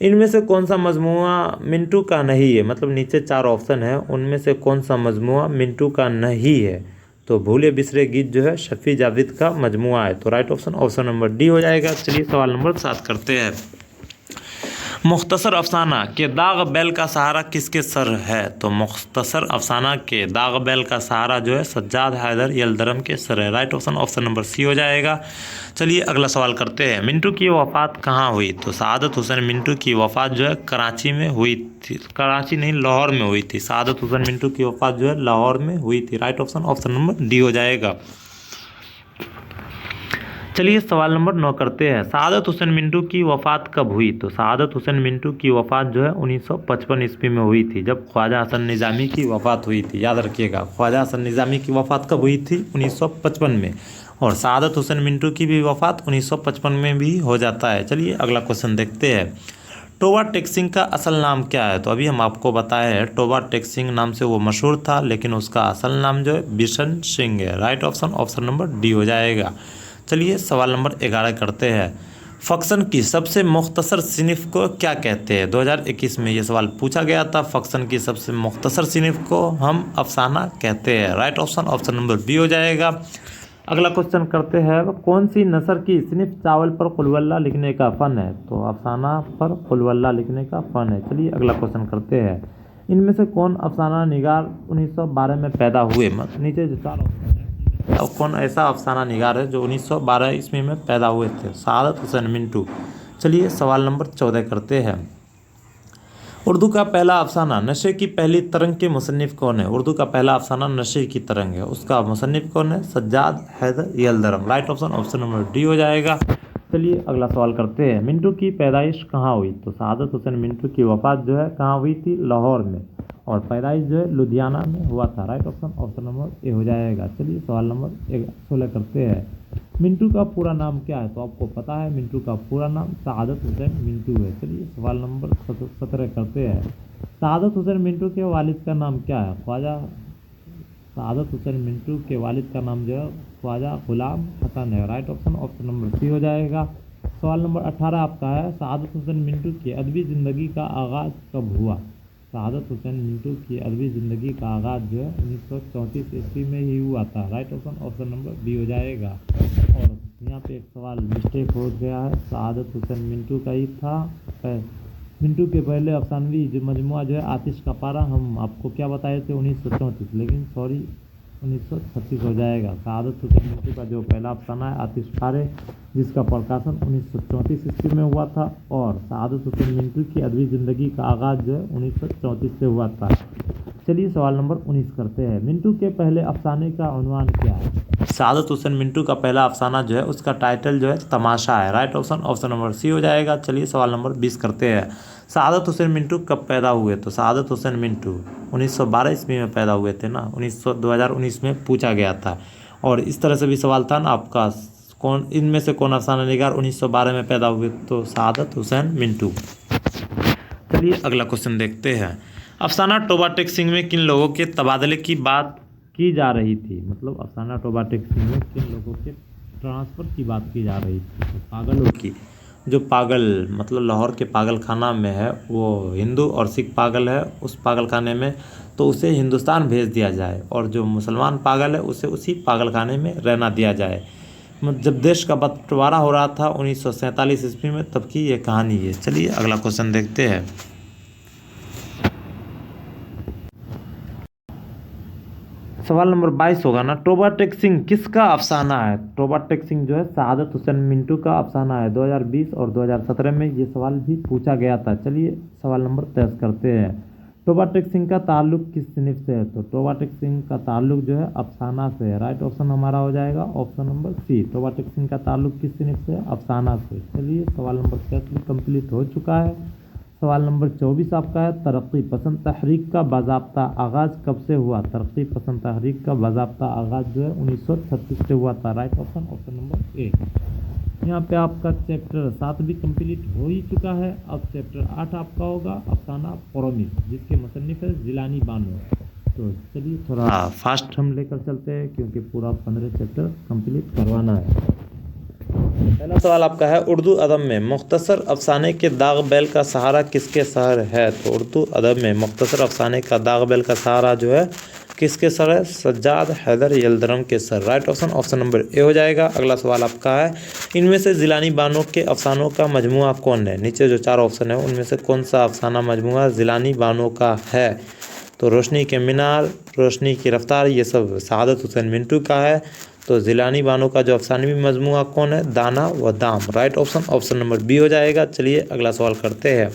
इनमें से कौन सा मजमुआ मिंटू का नहीं है? मतलब नीचे 4 ऑप्शन है, उनमें से कौन सा मजमुआ मिंटू का नहीं है? तो भूले बिसरे गीत जो है शफ़ी जावेद का मजमुआ है। तो right option option number D हो जाएगा। चलिए सवाल नंबर 7 करते हैं। मुख्तसर अफसाना के दाग बैल का सहारा किसके सर है? तो मुख्तसर अफसाना के दाग बैल का सहारा जो है सज्जाद हैदर यलदरम के सर है। Right option option number C हो जाएगा। चलिए अगला सवाल करते हैं। मिंटू की वफ़ात कहाँ हुई? तो सआदत हुसैन मिंटू की वफ़ात जो है कराची में हुई थी। कराची नहीं, लाहौर में हुई थी। सआदत हुसैन मिंटू की वफ़ात जो है लाहौर में हुई थी। Right option option number D हो जाएगा। चलिए सवाल नंबर 9 करते हैं। सआदत हुसैन मिंटू की वफ़ात कब हुई? तो सआदत हुसैन मिंटू की वफ़ात जो है 1955 ईस्वी में हुई थी, जब ख्वाजा हसन निज़ामी की वफ़ात हुई थी। याद रखिएगा, ख्वाजा हसन निज़ामी की वफ़ात कब हुई थी? 1955 में। और सआदत हुसैन मिंटू की भी वफ़ात 1955 में भी हो जाता है। चलिए अगला क्वेश्चन देखते हैं। टोबा टेक सिंह का असल नाम क्या है? तो अभी हम आपको बताए हैं, टोबा टेक सिंह नाम से वो मशहूर था, लेकिन उसका असल नाम जो है बिशन सिंह है। Right option option number D हो जाएगा। चलिए सवाल नंबर 11 करते हैं। फ़क्शन की सबसे मुख्तसर सिनफ को क्या कहते हैं? 2021 में ये सवाल पूछा गया था। फ़क्शन की सबसे मुख्तसर सिनफ को हम अफसाना कहते हैं। Right option option number B हो जाएगा। अगला क्वेश्चन करते हैं। कौन सी नसर की सिनफ चावल पर कुलवल्ला लिखने का फ़न है? तो अफसाना पर कुलवल्ला लिखने का फ़न है। चलिए अगला क्वेश्चन करते हैं। इनमें से कौन अफसाना निगार 1912 में पैदा हुए? नीचे जो चार ऑप्शन है, अब कौन ऐसा अफसाना निगार है जो 1912 ईस्वी में पैदा हुए थे? सआदत हुसैन मिंटू। चलिए सवाल नंबर 14 करते हैं। उर्दू का पहला अफसाना नशे की पहली तरंग के मुसन्निफ़ कौन है? उर्दू का पहला अफसाना नशे की तरंग है, उसका मुसन्निफ़ कौन है? Sajjad Haider Yildirim. Right option option number D हो जाएगा। चलिए अगला सवाल करते हैं। मिंटू की पैदाइश कहाँ हुई? तो सआदत हुसैन मिंटू की वफ़ात जो है कहाँ हुई थी? लाहौर में। और पैदाइश जो है लुधियाना में हुआ था। Right option option number A हो जाएगा। चलिए सवाल नंबर 16 करते हैं। मिंटू का पूरा नाम क्या है? तो आपको पता है मिंटू का पूरा नाम सआदत हुसैन मिंटू है। चलिए सवाल नंबर 17 करते हैं। सआदत हुसैन मिंटू के वालिद का नाम क्या है? ख्वाजा सआदत हुसैन मिंटू के वालिद का नाम जो है ख्वाजा गुलाम हसन है। Right option option number C हो जाएगा। सवाल नंबर 18 आपका है। सआदत हुसैन मिंटू की अदबी ज़िंदगी का आगाज़ कब हुआ? सआदत हुसैन मिंटू की अदबी ज़िंदगी का आगाज़ जो है 1934 ईस्वी में ही हुआ था। Right option option number B हो जाएगा। और यहाँ पे एक सवाल मिस्टेक हो गया है, सआदत हुसैन मिंटू का ही था। मिंटू के पहले अफसानवी जो मजमुआ जो है आतिश का पारा, हम आपको क्या बताए थे 1934, लेकिन सॉरी 1936 हो जाएगा। सआदत हुसैन मिंटू का जो पहला अफसाना है आतिश पारे, जिसका प्रकाशन 1934 ईस्वी में हुआ था। और सआदत हुसैन मिंटू की अदबी ज़िंदगी का आगाज़ जो है 1934 से हुआ था। चलिए सवाल नंबर 19 करते हैं। मिंटू के पहले अफसाने का उन्वान क्या है? सआदत हुसैन मिंटू का पहला अफसाना जो है उसका टाइटल जो है तमाशा है। Right option option number C हो जाएगा। चलिए सवाल नंबर 20 करते हैं। सआदत हुसैन मिंटू कब पैदा हुए? तो सआदत हुसैन मिंटू 1912 ईस्वी में पैदा हुए थे ना। 2019 में पूछा गया था। और इस तरह से भी सवाल था ना आपका, कौन इनमें से कौन अफसाना निगार 1912 में पैदा हुए? तो सआदत हुसैन मिंटू। चलिए अगला क्वेश्चन देखते हैं। अफसाना टोबा टेक सिंह में किन लोगों के तबादले की बात की जा रही थी? मतलब अफसाना टोबा टेक सिंह में किन लोगों के ट्रांसफ़र की बात की जा रही थी? तो पागलों की। जो पागल मतलब लाहौर के पागल खाना में है, वो हिंदू और सिख पागल है उस पागल खाने में, तो उसे हिंदुस्तान भेज दिया जाए। और जो मुसलमान पागल है उसे उसी पागल खाने में रहना दिया जाए। जब देश का बंटवारा हो रहा था 1947 ईस्वी में, तब की ये कहानी है। चलिए अगला क्वेश्चन देखते हैं। सवाल नंबर 22 होगा ना। टोबा टेक सिंह किसका अफसाना है? टोबा टेक सिंह जो है सआदत हुसैन मिंटू का अफसाना है। 2020 और 2017 में ये सवाल भी पूछा गया था। चलिए सवाल नंबर 23 करते हैं। टोबा टेक सिंह का ताल्लुक किस सिनफ से है? तो टोबा टेक सिंह का ताल्लुक जो है अफसाना से है। राइट ऑप्शन हमारा हो जाएगा option number C. Toba Tek Singh का ताल्लुक किस सिनफ से है? अफसाना से। चलिए सवाल नंबर 23 कंप्लीट हो चुका है। सवाल नंबर 24 आपका है। तरक्की पसंद तहरीक का बाज़ाब्ता आगाज़ कब से हुआ? तरक्की पसंद तहरीक का बाज़ाब्ता आगाज़ जो है 1936 से हुआ था। राइट ऑप्शन ऑप्शन नंबर ए। यहाँ पे आपका चैप्टर 7 भी कंप्लीट हो ही चुका है। अब चैप्टर 8 आपका होगा अफसाना प्रोमिस, जिसके मुसन्निफ़ है जिलानी बानो। तो चलिए थोड़ा फास्ट हम लेकर चलते हैं, क्योंकि पूरा 15 चैप्टर कंप्लीट करवाना है। पहला सवाल आपका है। उर्दू अदब में मुख्तसर अफसाने के दाग बैल का सहारा किसके सर है? तो उर्दू अदब में मुख्तसर अफसाने का दाग बैल का सहारा जो है किसके सर है? सज्जाद हैदर यलदरम के sir. Right option option number A हो जाएगा। अगला सवाल आपका है। इनमें से जिलानी बानो के अफसानों का मजमुआ कौन है? नीचे जो 4 ऑप्शन है उनमें से कौन सा अफसाना मजमुआ जिलानी बानो का है? तो रोशनी के मीनार, रोशनी की रफ्तार, ये सब सआदत हुसैन मिंटू का है। तो जिलानी बानो का जो अफसानवी मजमुआ कौन है? दाना व दाम। Right option option number B हो जाएगा। चलिए अगला सवाल करते हैं।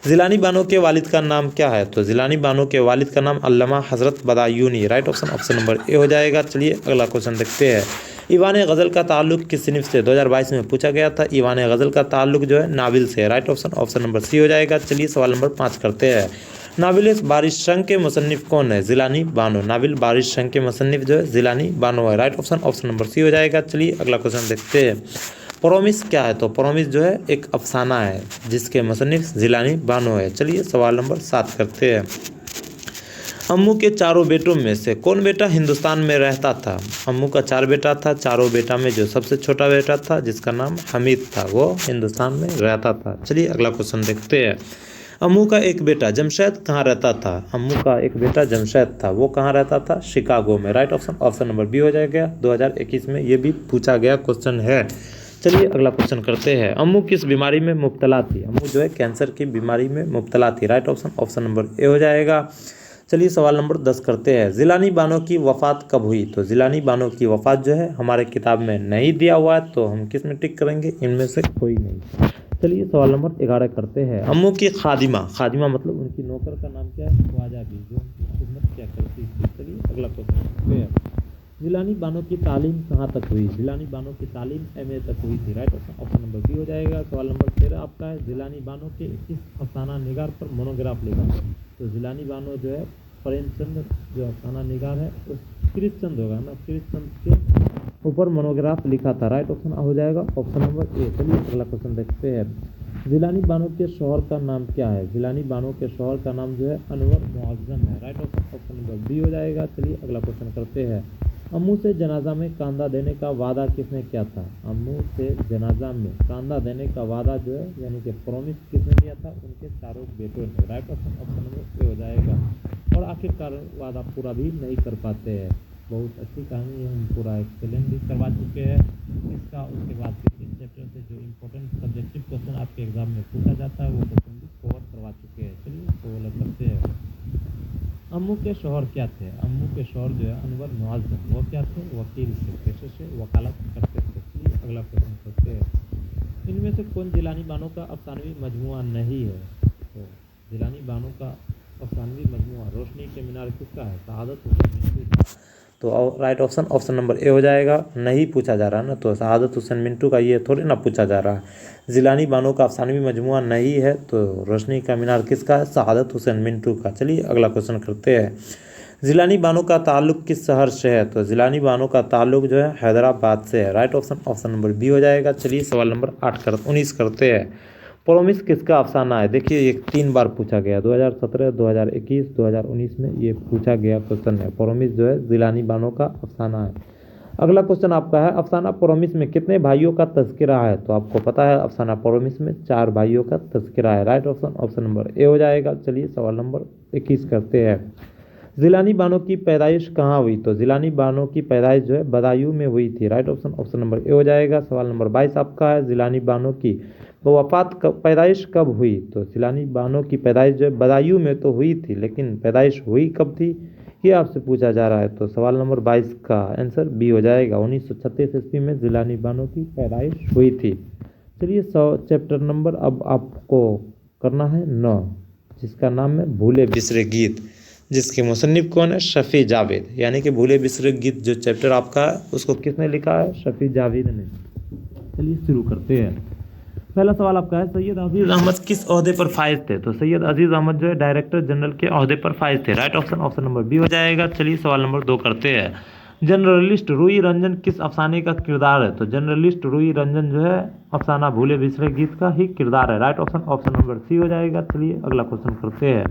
जिलानी बानो के वालिद का नाम क्या है? तो जिलानी बानो के वालिद का नाम अल्लामा हज़रत Badayuni. Right option option number A हो जाएगा। चलिए अगला क्वेश्चन देखते हैं। ईवान गज़ल का ताल्लुक किस सिनफ से 2022 में पूछा गया था। ईवान गज़ल का ताल्लुक जो है नाविल से, राइट ऑप्शन नंबर सी हो जाएगा। चलिए सवाल नंबर 5 करते हैं। नाविल बारिश रंग के मुसन्निफ कौन है। जिलानी बानो। नाविल बारिश रंग के मुसन्निफ जो है जिलानी बानो है, राइट ऑप्शन नंबर सी हो जाएगा। चलिए अगला क्वेश्चन देखते हैं। प्रोमिस क्या है। तो प्रोमिस जो है एक अफसाना है जिसके मुसन्निफ जिलानी बानो है। चलिए सवाल नंबर 7 करते हैं। अम्मू के चारों बेटों में से कौन बेटा हिंदुस्तान में रहता था। अम्मू का 4 बेटा था, चारों बेटा में जो सबसे छोटा बेटा था जिसका नाम हमीद था वो हिंदुस्तान में रहता था। चलिए अगला क्वेश्चन देखते हैं। अम्मू का एक बेटा जमशेद कहाँ रहता था। अम्मू का एक बेटा जमशेद था, वो कहाँ रहता था, शिकागो में, राइट ऑप्शन नंबर बी हो जाएगा। 2021 में ये भी पूछा गया क्वेश्चन है। चलिए अगला क्वेश्चन करते हैं। अम्मू किस बीमारी में मुब्तला थी। अम्मू जो है कैंसर की बीमारी में मुब्तला थी, राइट ऑप्शन नंबर ए हो जाएगा। चलिए सवाल नंबर 10 करते हैं। जिलानी बानो की वफ़ात कब हुई। तो जिलानी बानो की वफ़ात जो है हमारे किताब में नहीं दिया हुआ है, तो हम किस में टिक करेंगे, इनमें से कोई नहीं। चलिए सवाल नंबर 11 करते हैं। अम्मू की खादिमा मतलब उनकी नौकर का नाम क्या है, ख्वाजा भी, जो उनकी खिदमत क्या करती थी। चलिए अगला क्वेश्चन करते हैं। जिलानी बानो की तालीम कहाँ तक हुई। जिलानी बानो की तालीम MA तक हुई थी, राइट ऑप्शन नंबर बी हो जाएगा। सवाल नंबर 13 आपका है। जिलानी बानो के इस अफसाना निगार पर मोनोग्राफ लिखा। तो जिलानी बानो जो है प्रेमचंद जो अफसाना निगार है उस कृष्णचंद होगा ना, कृष्णचंद के ऊपर मोनोग्राफ लिखा था, राइट ऑप्शन हो जाएगा ऑप्शन नंबर ए। चलिए अगला क्वेश्चन देखते हैं। जिलानी बानो के शौहर का नाम क्या है। जिलानी बानो के शौहर का नाम जो है अनवर मुअज़्ज़म है, राइट ऑप्शन नंबर बी हो जाएगा। चलिए अगला क्वेश्चन करते हैं। अम्मू से जनाजा में कांदा देने का वादा किसने किया था। अम्मू से जनाजा में कांदा देने का वादा जो है यानी कि प्रॉमिस किसने किया था, उनके चारों बेटों ने, राइट ऑप्शन नंबर ए हो जाएगा। और आखिरकार वादा पूरा भी नहीं कर पाते हैं। बहुत अच्छी कहानी है, हम पूरा एक्सप्लेन भी करवा चुके हैं इसका। उसके बाद फिर इस चैप्टर से जो इम्पोर्टेंट सब्जेक्टिव क्वेश्चन आपके एग्जाम में पूछा जाता है वो क्वेश्चन भी कवर करवा चुके हैं। चलिए तो करते हैं। अम्मू के शौहर क्या थे। अम्मू के शौहर जो है अनवर मुअज़्ज़म, वो क्या थे, वकील थे, पेशे से वकालत करते थे। चलिए अगला क्वेश्चन करते हैं। इनमें से कौन जिलानी बानो का अफसानवी मजमुआ नहीं है। तो जिलानी बानो का अफसानवी मजमुआ रोशनी के मीनार किसका है, शहादत हुसैन मिंटू का। तो राइट ऑप्शन नंबर ए हो जाएगा। नहीं पूछा जा रहा ना, तो शहादत हुसैन मिंटू का ये थोड़ी ना पूछा जा रहा है। जिलानी बानो का अफसानवी मजमुआ नहीं है, तो रोशनी का मीनार किसका है, शहादत हुसैन मिंटू का। चलिए अगला क्वेश्चन करते हैं। जिलानी बानो का ताल्लुक किस शहर से है। तो जिलानी बानो का ताल्लुक जो है हैदराबाद से है, राइट ऑप्शन नंबर बी हो जाएगा। चलिए सवाल नंबर 19 करते हैं। प्रोमिस किसका अफसाना है। देखिए ये 3 बार पूछा गया, 2017, 2021, 2019 में ये पूछा गया क्वेश्चन है। प्रोमिस जो है जिलानी बानो का अफसाना है। अगला क्वेश्चन आपका है। अफसाना प्रोमिस में कितने भाइयों का तज़किरा है। तो आपको पता है अफसाना प्रोमिस में 4 भाइयों का तज़किरा है, राइट ऑप्शन नंबर ए हो जाएगा। चलिए सवाल नंबर 21 करते हैं। जिलानी बानो की पैदाइश कहाँ हुई। तो जिलानी बानो की पैदाइश जो है बदायूं में हुई थी, राइट ऑप्शन नंबर ए हो जाएगा। सवाल नंबर 22 आपका है। जिलानी बानो की वफ़ात पैदाइश कब हुई। तो जिलानी बानो की पैदाइश जो है बदायूं में तो हुई थी, लेकिन पैदाइश हुई कब थी ये आपसे पूछा जा रहा है। तो सवाल नंबर 22 का आंसर बी हो जाएगा। 1936 ईस्वी में जिलानी बानो की पैदाइश हुई थी। चलिए चैप्टर नंबर अब आपको करना है 9, जिसका नाम है भूले बिसरे गीत, जिसके मुसन्निफ कौन है, शफ़ी जावेद। यानी कि भूले बिसरे गीत जो चैप्टर आपका है उसको किसने लिखा है, शफ़ी जावेद ने। चलिए शुरू करते हैं। पहला सवाल आपका है। सैयद अजीज़ अहमद किस ओहदे पर फाइज थे। तो सैयद अजीज़ अहमद जो है डायरेक्टर जनरल के ओहदे पर फाइज थे, राइट ऑप्शन नंबर बी हो जाएगा। चलिए सवाल नंबर 2 करते हैं। जर्नलिस्ट रूई रंजन किस अफसाने का किरदार है। तो जर्नलिस्ट रूई रंजन जो है अफसाना भूले बिसरे गीत का ही किरदार है, राइट ऑप्शन नंबर सी हो जाएगा। चलिए अगला क्वेश्चन करते हैं।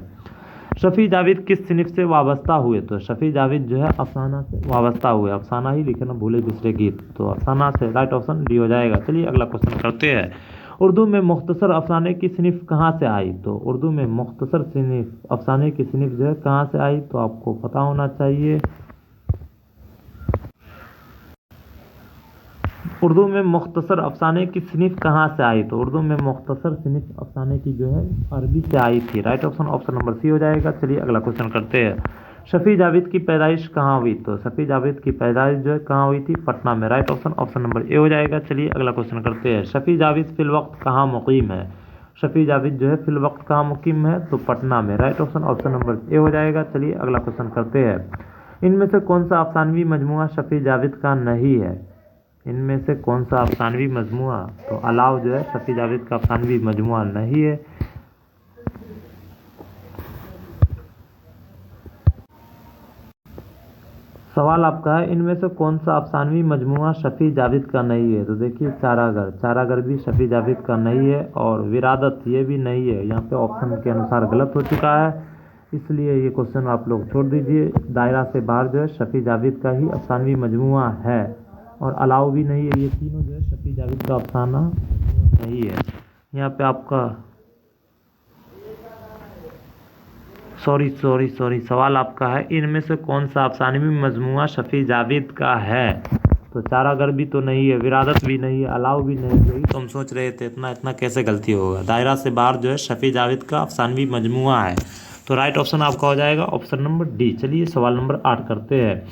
शफ़ी जावेद किस सिनफ से वाबस्ता हुए। तो शफ़ी जावेद जो है अफसाना से वाबस्ता हुए, अफसाना ही लिखे ना, भूले बिसरे गीत, तो अफसाना से, राइट ऑप्शन डी हो जाएगा। चलिए अगला क्वेश्चन करते हैं। उर्दू में मुख्तसर अफसाने की सिनफ कहाँ से आई। तो उर्दू में मुख्तसर सिनफ अफसाने की सिनफ जो है कहाँ से आई, तो आपको पता होना चाहिए। उर्दू में मुख्तसर अफसाने की सिनफ कहाँ से आई। तो उर्दू में मुख्तसर सिनफ अफसाने की जो है अरबी से आई थी, राइट ऑप्शन नंबर सी हो जाएगा। चलिए अगला क्वेश्चन करते हैं। शफ़ी जावेद की पैदाइश कहाँ हुई। तो शफ़ी जावेद की पैदाइश जो है कहाँ हुई थी, पटना में, राइट ऑप्शन नंबर ए हो जाएगा। चलिए अगला क्वेश्चन करते हैं। शफ़ी जावेद फिल वक्त कहाँ मुकीम है। शफ़ी जावेद जो है फिल वक्त कहाँ मुकीम है, तो पटना में, राइट ऑप्शन नंबर ए हो जाएगा। चलिए अगला क्वेश्चन करते हैं। इनमें से कौन सा अफसानवी मजमुआ शफ़ी जावेद का नहीं है। इनमें से कौन सा अफसानवी मजमुआ, तो अलाव जो है शफी जावेद का अफसानवी मजमुआ नहीं है। सवाल आपका है इनमें से कौन सा अफसानवी मजमुआ शफी जावेद का नहीं है, तो देखिए चारागर भी शफी जावेद का नहीं है, और विरादत ये भी नहीं है। यहाँ पे ऑप्शन के अनुसार गलत हो चुका है, इसलिए ये क्वेश्चन आप लोग छोड़ दीजिए। दायरा से बाहर जो है शफी जावेद का ही अफसानवी मजमुआ है, और अलाव भी नहीं है। ये तीनों जो है शफी जावेद का अफसाना नहीं है। यहाँ पे आपका सॉरी सवाल आपका है इनमें से कौन सा अफसानवी मजमुआ शफी जावेद का है, तो चारागर भी तो नहीं है, विरादत भी नहीं है, अलाव भी नहीं है। तो हम सोच रहे थे इतना कैसे गलती होगा। दायरा से बाहर जो है शफी जावेद का अफसानवी मजमुआ है, तो राइट ऑप्शन आपका हो जाएगा ऑप्शन नंबर डी। चलिए सवाल नंबर 8 करते हैं।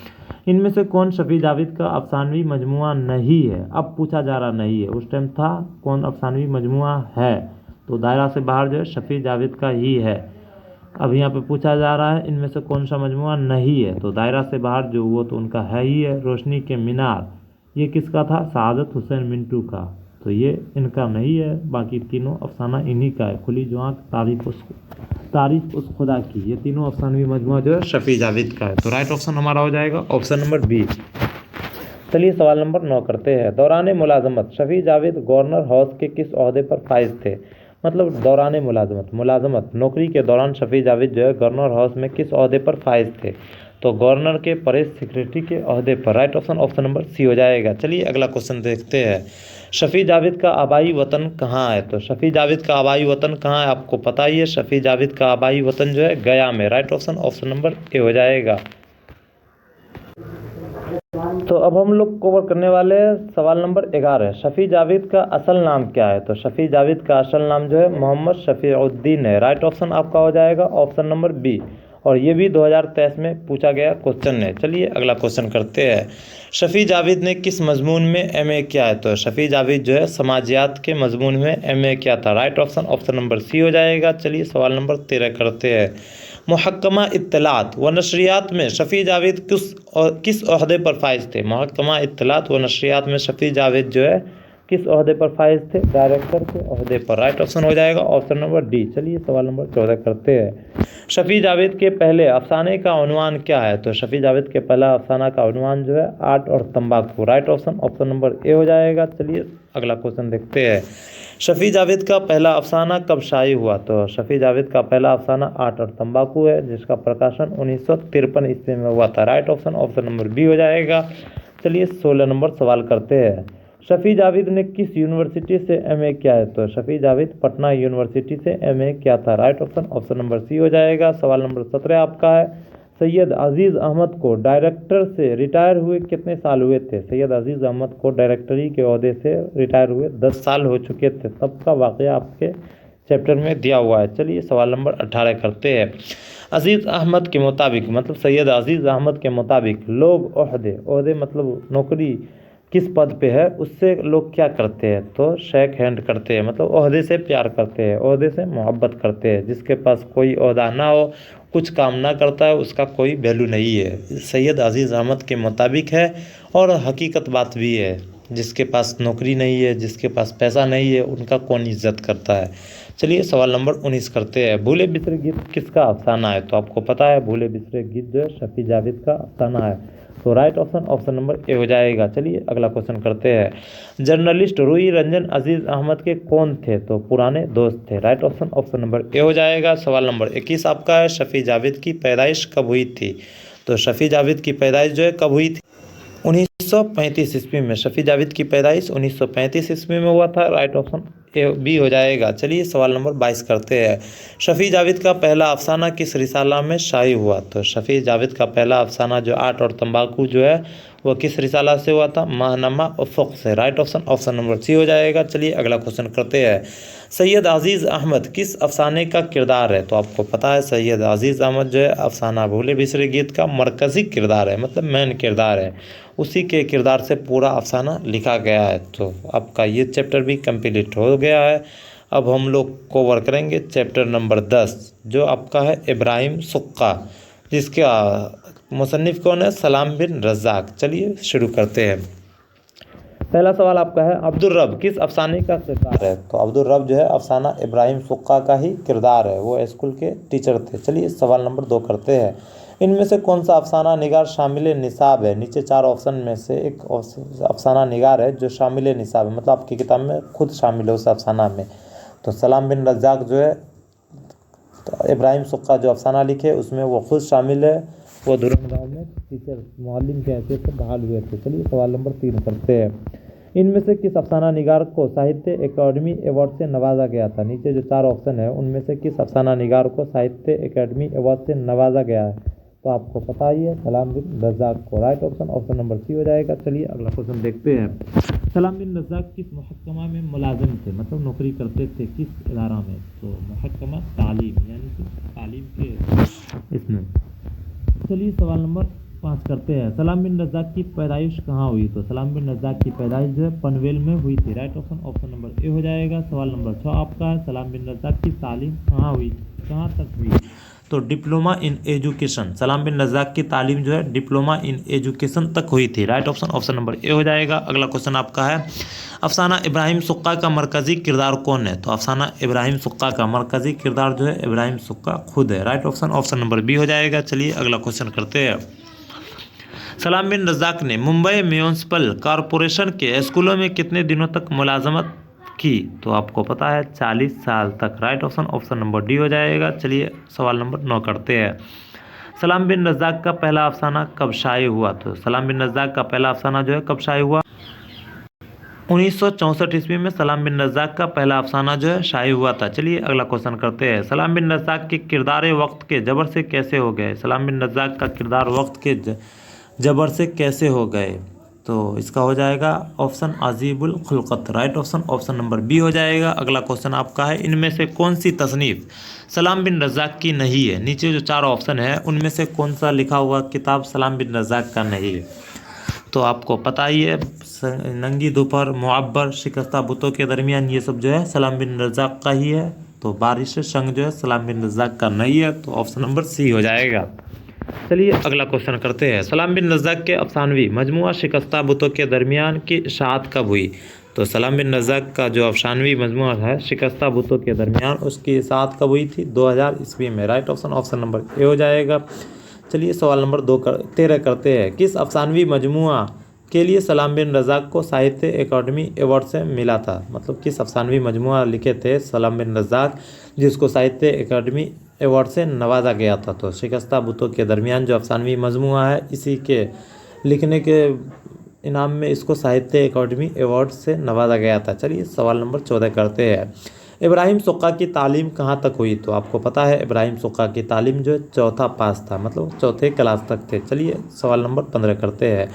इनमें से कौन शफी जावेद का अफसानवी मजमुआ नहीं है, अब पूछा जा रहा नहीं है, उस टाइम था कौन अफसानवी मजमुआ है, तो दायरा से बाहर जो है शफी जावेद का ही है। अब यहाँ पे पूछा जा रहा है इनमें से कौन सा मजमुआ नहीं है, तो दायरा से बाहर जो वो तो उनका है ही है, रोशनी के मीनार। ये किसका था, सआदत हुसैन मिंटू का, तो ये इनका नहीं है। बाकी तीनों अफसाना इन्हीं का है, खुली जो आँख, तारीफ उस खुदा की, ये तीनों अफसानवी मजमुआ जो है शफी जावेद का है। तो राइट ऑप्शन हमारा हो जाएगा ऑप्शन नंबर बी। चलिए सवाल नंबर 9 करते हैं। दौरान मुलाजमत शफी जावेद गवर्नर हाउस के किस ओहदे पर फाइज थे, मतलब दौरान मुलाजमत नौकरी के दौरान शफी जावेद जो है गवर्नर हाउस में किस ओहदे पर फाइज थे, तो गवर्नर के प्रेस सेक्रेटरी के ओहदे पर। राइट ऑप्शन नंबर सी हो जाएगा। चलिए अगला क्वेश्चन देखते हैं। शफी जावेद का आबाई वतन कहाँ है, तो शफी जावेद का आबाई वतन कहाँ है आपको पता ही है। शफी जावेद का आबाई वतन जो है गया में। राइट ऑप्शन नंबर ए हो जाएगा। तो अब हम लोग कवर करने वाले हैं सवाल नंबर 11। शफी जावेद का असल नाम क्या है, तो शफी जावेद का असल नाम जो है मोहम्मद शफीउद्दीन है। राइट ऑप्शन आपका हो जाएगा ऑप्शन नंबर बी, और ये भी 2023 में पूछा गया क्वेश्चन है। चलिए अगला क्वेश्चन करते हैं। शफी जावेद ने किस मजमून में एमए किया है, तो शफी जावेद जो है समाजियात के मजमून में एमए किया था। राइट ऑप्शन नंबर सी हो जाएगा। चलिए सवाल नंबर 13 करते हैं। मुहक्कमा इत्तलात व नशरियात में शफी जावेद किस ओहदे पर फाइज थे। मुहक्कमा इत्तलात व नशरियात में शफी जावेद जो है किस ओहदे पर फाइज थे, डायरेक्टर के ओहदे पर। राइट ऑप्शन हो जाएगा ऑप्शन नंबर डी। चलिए सवाल नंबर 14 करते हैं। शफी जावेद के पहले अफसाने का उन्वान क्या है, तो शफी जावेद के पहला अफसाना का उन्वान जो है आर्ट और तंबाकू। राइट ऑप्शन नंबर ए हो जाएगा। चलिए अगला क्वेश्चन देखते हैं। शफी जावेद का पहला अफसाना कब शाये हुआ, तो शफी जावेद का पहला अफसाना आर्ट और तंबाकू है, जिसका प्रकाशन 1953 ईस्वी में हुआ था। राइट ऑप्शन नंबर बी हो जाएगा। चलिए 16 नंबर सवाल करते हैं। शफी जावेद ने किस यूनिवर्सिटी से एमए किया है, तो शफी जावेद पटना यूनिवर्सिटी से एमए किया था। राइट ऑप्शन नंबर सी हो जाएगा। सवाल नंबर 17 आपका है। सैयद अजीज़ अहमद को डायरेक्टर से रिटायर हुए कितने साल हुए थे। सैयद अजीज़ अहमद को डायरेक्टरी के ओहदे से रिटायर हुए 10 साल हो चुके थे। तब का वाक़या आपके चैप्टर में दिया हुआ है। चलिए सवाल नंबर 18 करते हैं। अजीज़ अहमद के मुताबिक, मतलब सैयद अजीज़ अहमद के मुताबिक लोग ओहदे मतलब नौकरी किस पद पे है उससे लोग क्या करते हैं, तो शेक हैंड करते हैं, मतलब ओहदे से प्यार करते हैं, ओहदे से मोहब्बत करते हैं। जिसके पास कोई ओहदा ना हो, कुछ काम ना करता है, उसका कोई वैल्यू नहीं है। सैयद अजीज़ अहमद के मुताबिक है, और हकीकत बात भी है। जिसके पास नौकरी नहीं है, जिसके पास पैसा नहीं है, उनका कौन इज्जत करता है। चलिए सवाल नंबर 19 करते हैं। भूले बिसरे गीत किसका अफसाना है, तो आपको पता है भूले बिसरे गीत जो है शफी जावेद का अफसाना है। तो राइट ऑप्शन नंबर ए हो जाएगा। चलिए अगला क्वेश्चन करते हैं। जर्नलिस्ट रुई रंजन अजीज़ अहमद के कौन थे, तो पुराने दोस्त थे। राइट ऑप्शन नंबर ए हो जाएगा। सवाल नंबर 21 आपका है। शफी जावेद की पैदाइश कब हुई थी, तो शफी जावेद की पैदाइश जो है कब हुई थी, 1935 ईस्वी में। शफी जावेद की पैदाइश 1935 ईस्वी में हुआ था। राइट ऑप्शन ए बी हो जाएगा। चलिए सवाल नंबर 22 करते हैं। शफी जावेद का पहला अफसाना किस रिसाला में शाये हुआ, तो शफी जावेद का पहला अफसाना जो आर्ट और तंबाकू जो है वो किस रिसाला से हुआ था, माहनामा उफ़्क़ से। राइट ऑप्शन नंबर सी हो जाएगा। चलिए अगला क्वेश्चन करते हैं। सैयद अजीज़ अहमद किस अफसाने का किरदार है, तो आपको पता है सैयद अजीज़ अहमद जो है अफसाना भूले बिसरे गीत का मरकज़ी किरदार है, मतलब मेन किरदार है। उसी के किरदार से पूरा अफसाना लिखा गया है। तो आपका ये चैप्टर भी कंप्लीट हो गया है। अब हम लोग कवर करेंगे चैप्टर नंबर 10, जो आपका है इब्राहिम सुक्का, जिसका मुसन्निफ़ कौन है, सलाम बिन रज़्ज़ाक़। चलिए शुरू करते हैं। पहला सवाल आपका है, अब्दुल रब किस अफसाने का किरदार है? तो अब्दुल रब जो है अफसाना इब्राहिम सुक्का का ही किरदार है, वो स्कूल के टीचर थे। चलिए सवाल नंबर 2 करते हैं। इनमें से कौन सा अफसाना निगार शामिल निसाब है? नीचे 4 ऑप्शन में से एक अफसाना निगार है जो शामिल निसाब है, मतलब आपकी किताब में खुद शामिल है उस अफसाना में। तो सलाम बिन रज़ाक जो है तो इब्राहिम सुक्का जो अफसाना लिखे उसमें वो खुद शामिल है, वो दुरंग गाँव में टीचर मुअल्लिम के हैसियत से बहाल हुए थे। चलिए सवाल नंबर 3 करते हैं। इनमें से किस अफसाना निगार को साहित्य अकादमी अवार्ड से नवाजा गया था? नीचे जो 4 ऑप्शन है उनमें से किस अफसाना निगार को साहित्य अकादमी अवार्ड से नवाजा गया है? तो आपको पता ही है, सलाम बिन रज़ाक को। राइट ऑप्शन नंबर सी हो जाएगा। चलिए अगला क्वेश्चन देखते हैं। सलाम बिन रज़ाक किस महकमा में मुलाजिम थे, मतलब नौकरी करते थे किस इदारा में? तो महकमा तालीम, यानी कि तालीम के इसमें। चलिए सवाल नंबर 5 करते हैं। सलाम बिन रज़ाक की पैदाइश कहाँ हुई? तो सलाम बिन रज़ाक की पैदाइश जो है पनवेल में हुई थी। राइट ऑप्शन नंबर ए हो जाएगा। सवाल नंबर 6 आपका है, सलाम बिन रज़ाक की तालीम कहाँ हुई, कहाँ तक हुई? तो डिप्लोमा इन एजुकेशन, सलाम बिन रज़ाक की तालीम जो है डिप्लोमा इन एजुकेशन तक हुई थी। राइट ऑप्शन नंबर ए हो जाएगा। अगला क्वेश्चन आपका है, अफसाना इब्राहिम सुक्का का मरकज़ी किरदार कौन है? तो अफसाना इब्राहिम सुक्का का मरकज़ी किरदार जो है इब्राहिम सुक्का खुद है। राइट ऑप्शन नंबर बी हो जाएगा। चलिए अगला क्वेश्चन करते हैं। सलाम बिन रज़ाक ने मुंबई म्यूनिसिपल कॉरपोरेशन के स्कूलों में कितने दिनों तक मुलाजमत की? तो आपको पता है 40 साल तक। राइट ऑप्शन नंबर डी हो जाएगा। चलिए सवाल नंबर 9 करते हैं। सलाम बिन रज़ाक का पहला अफसाना कब शाये हुआ? तो सलाम बिन रज़ाक का पहला अफसाना जो है कब शाये हुआ? 1964 ईस्वी में सलाम बिन रज़ाक का पहला अफसाना जो है शाये हुआ था। चलिए अगला क्वेश्चन करते हैं। सलाम बिन रज़ाक के किरदार वक्त के जबर से कैसे हो गए? सलाम बिन रज़ाक का किरदार वक्त के जबर से कैसे हो गए? तो इसका हो जाएगा ऑप्शन अजीबुल खुल्क़त। राइट ऑप्शन नंबर बी हो जाएगा। अगला क्वेश्चन आपका है, इनमें से कौन सी तसनीफ़ सलाम बिन रज़ाक की नहीं है? नीचे जो 4 ऑप्शन है उनमें से कौन सा लिखा हुआ किताब सलाम बिन रज़ाक का नहीं है? तो आपको पता ही है, नंगी दोपहर, मुअब्बर, शिकस्ता बुतों के दरमियान, ये सब जो है सलाम बिन रज़ाक का ही है। तो बारिश संग जो है सलाम बिन रज़ाक का नहीं है, तो ऑप्शन नंबर सी हो जाएगा। चलिए अगला क्वेश्चन करते हैं। सलाम बिन रज़ाक के अफसानवी मजमुआ शिकस्ता बुतों के दरमियान की इशाअत कब हुई? तो सलाम बिन रज़ाक का जो अफसानवी मजमुआ है शिकस्ता बुतों के दरमियान, उसकी इशाअत कब हुई थी? 2000 ईस्वी में। राइट ऑप्शन नंबर ए हो जाएगा। चलिए सवाल नंबर 13 करते हैं। किस अफसानवी मजमुआ के लिए सलाम बिन रज़ाक को साहित्य अकादमी अवार्ड से मिला था? मतलब किस अफसानवी मजमुआ लिखे थे सलाम बिन रज़ाक जिसको साहित्य अकादमी अवार्ड से नवाजा गया था? तो शिकस्ता बुतों के दरमियान जो अफसानवी मजमुआ है, इसी के लिखने के इनाम में इसको साहित्य अकादमी अवार्ड से नवाजा गया था। चलिए सवाल नंबर 14 करते हैं। इब्राहिम सुक्का की तालीम कहाँ तक हुई? तो आपको पता है इब्राहिम सुक्का की तालीम जो है चौथा पास था, मतलब चौथे क्लास तक थे। चलिए सवाल नंबर 15 करते हैं।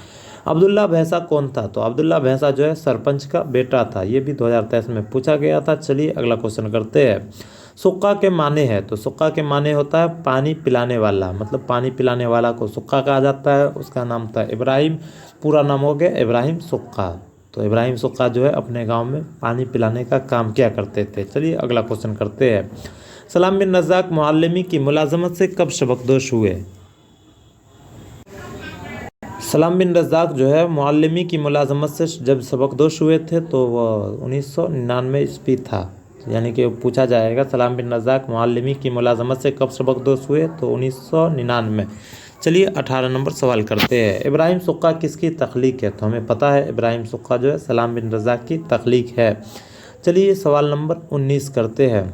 अब्दुल्ला भैंसा कौन था? तो अब्दुल्ला भैंसा जो है सरपंच का बेटा था। ये भी 2023 में पूछा गया था। चलिए अगला क्वेश्चन करते हैं। सुक्का के माने है? तो सुक्का के माने होता है पानी पिलाने वाला, मतलब पानी पिलाने वाला को सुक्का कहा जाता है। उसका नाम था इब्राहिम, पूरा नाम हो गया इब्राहिम सुक्का। तो इब्राहिम सुक्का जो है अपने गांव में पानी पिलाने का काम किया करते थे। चलिए अगला क्वेश्चन करते हैं। सलाम बिन रज़ाक मुअल्लिमी की मुलाजमत से कब सबकदोश हुए? सलाम बिन रज़ाक जो है मुअल्लिमी की मुलाजमत से जब सबकदोश हुए थे तो वह 1999 ईस्वी था। यानी कि पूछा जाएगा सलाम बिन रज़ाक मुअल्लिमी की मुलाजमत से कब सबकदोश हुए? तो 1999। चलिए 18 नंबर सवाल करते हैं। इब्राहिम सुक्का किसकी तख्लीक है? तो हमें पता है इब्राहिम सुक्का जो है सलाम बिन रज़ाक की तख्लीक है। चलिए सवाल नंबर 19 करते हैं।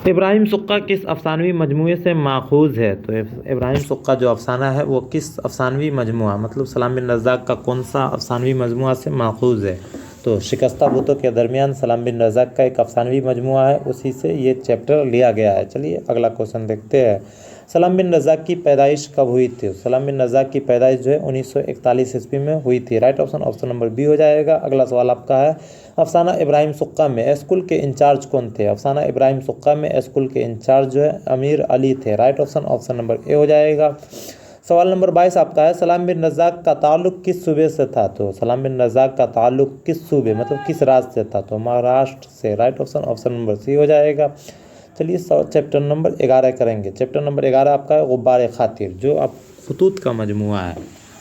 इब्राहिम सुक्का किस अफसानवी मजमूए से माखूज़ है? तो इब्राहिम सुक्का जो अफसाना है वो किस अफसानवी मजमुआ, मतलब सलाम बिन रज़ाक का कौन सा अफसानवी मजमुआ से माखूज़ है? तो शिकस्ता बुतों के दरमियान सलाम बिन रज़ाक का एक अफसानवी मजमुआ है, उसी से ये चैप्टर लिया गया है। चलिए अगला क्वेश्चन देखते हैं। सलाम बिन रज़ाक की पैदाइश कब हुई थी? सलाम बिन रज़ाक की पैदाइश जो है 1941 ईस्वी में हुई थी। राइट ऑप्शन नंबर बी हो जाएगा। अगला सवाल आपका है, अफसाना इब्राहिम सुक्का में स्कूल के इंचार्ज कौन थे? अफसाना इब्राहिम सुक्का में स्कूल के इंचार्ज जो है अमीर अली थे। राइट ऑप्शन नंबर ए हो जाएगा। सवाल नंबर 22 आपका है, सलाम बिन रज़ाक का ताल्लुक किस सूबे से था? तो सलाम बिन रज़ाक का ताल्लुक किस सूबे, मतलब किस राज्य से था? तो महाराष्ट्र से। राइट ऑप्शन नंबर सी हो जाएगा। चलिए चैप्टर नंबर 11 करेंगे। चैप्टर नंबर 11 आपका है गुब्बार खातिर, जो आप खतूत का मजमुआ है।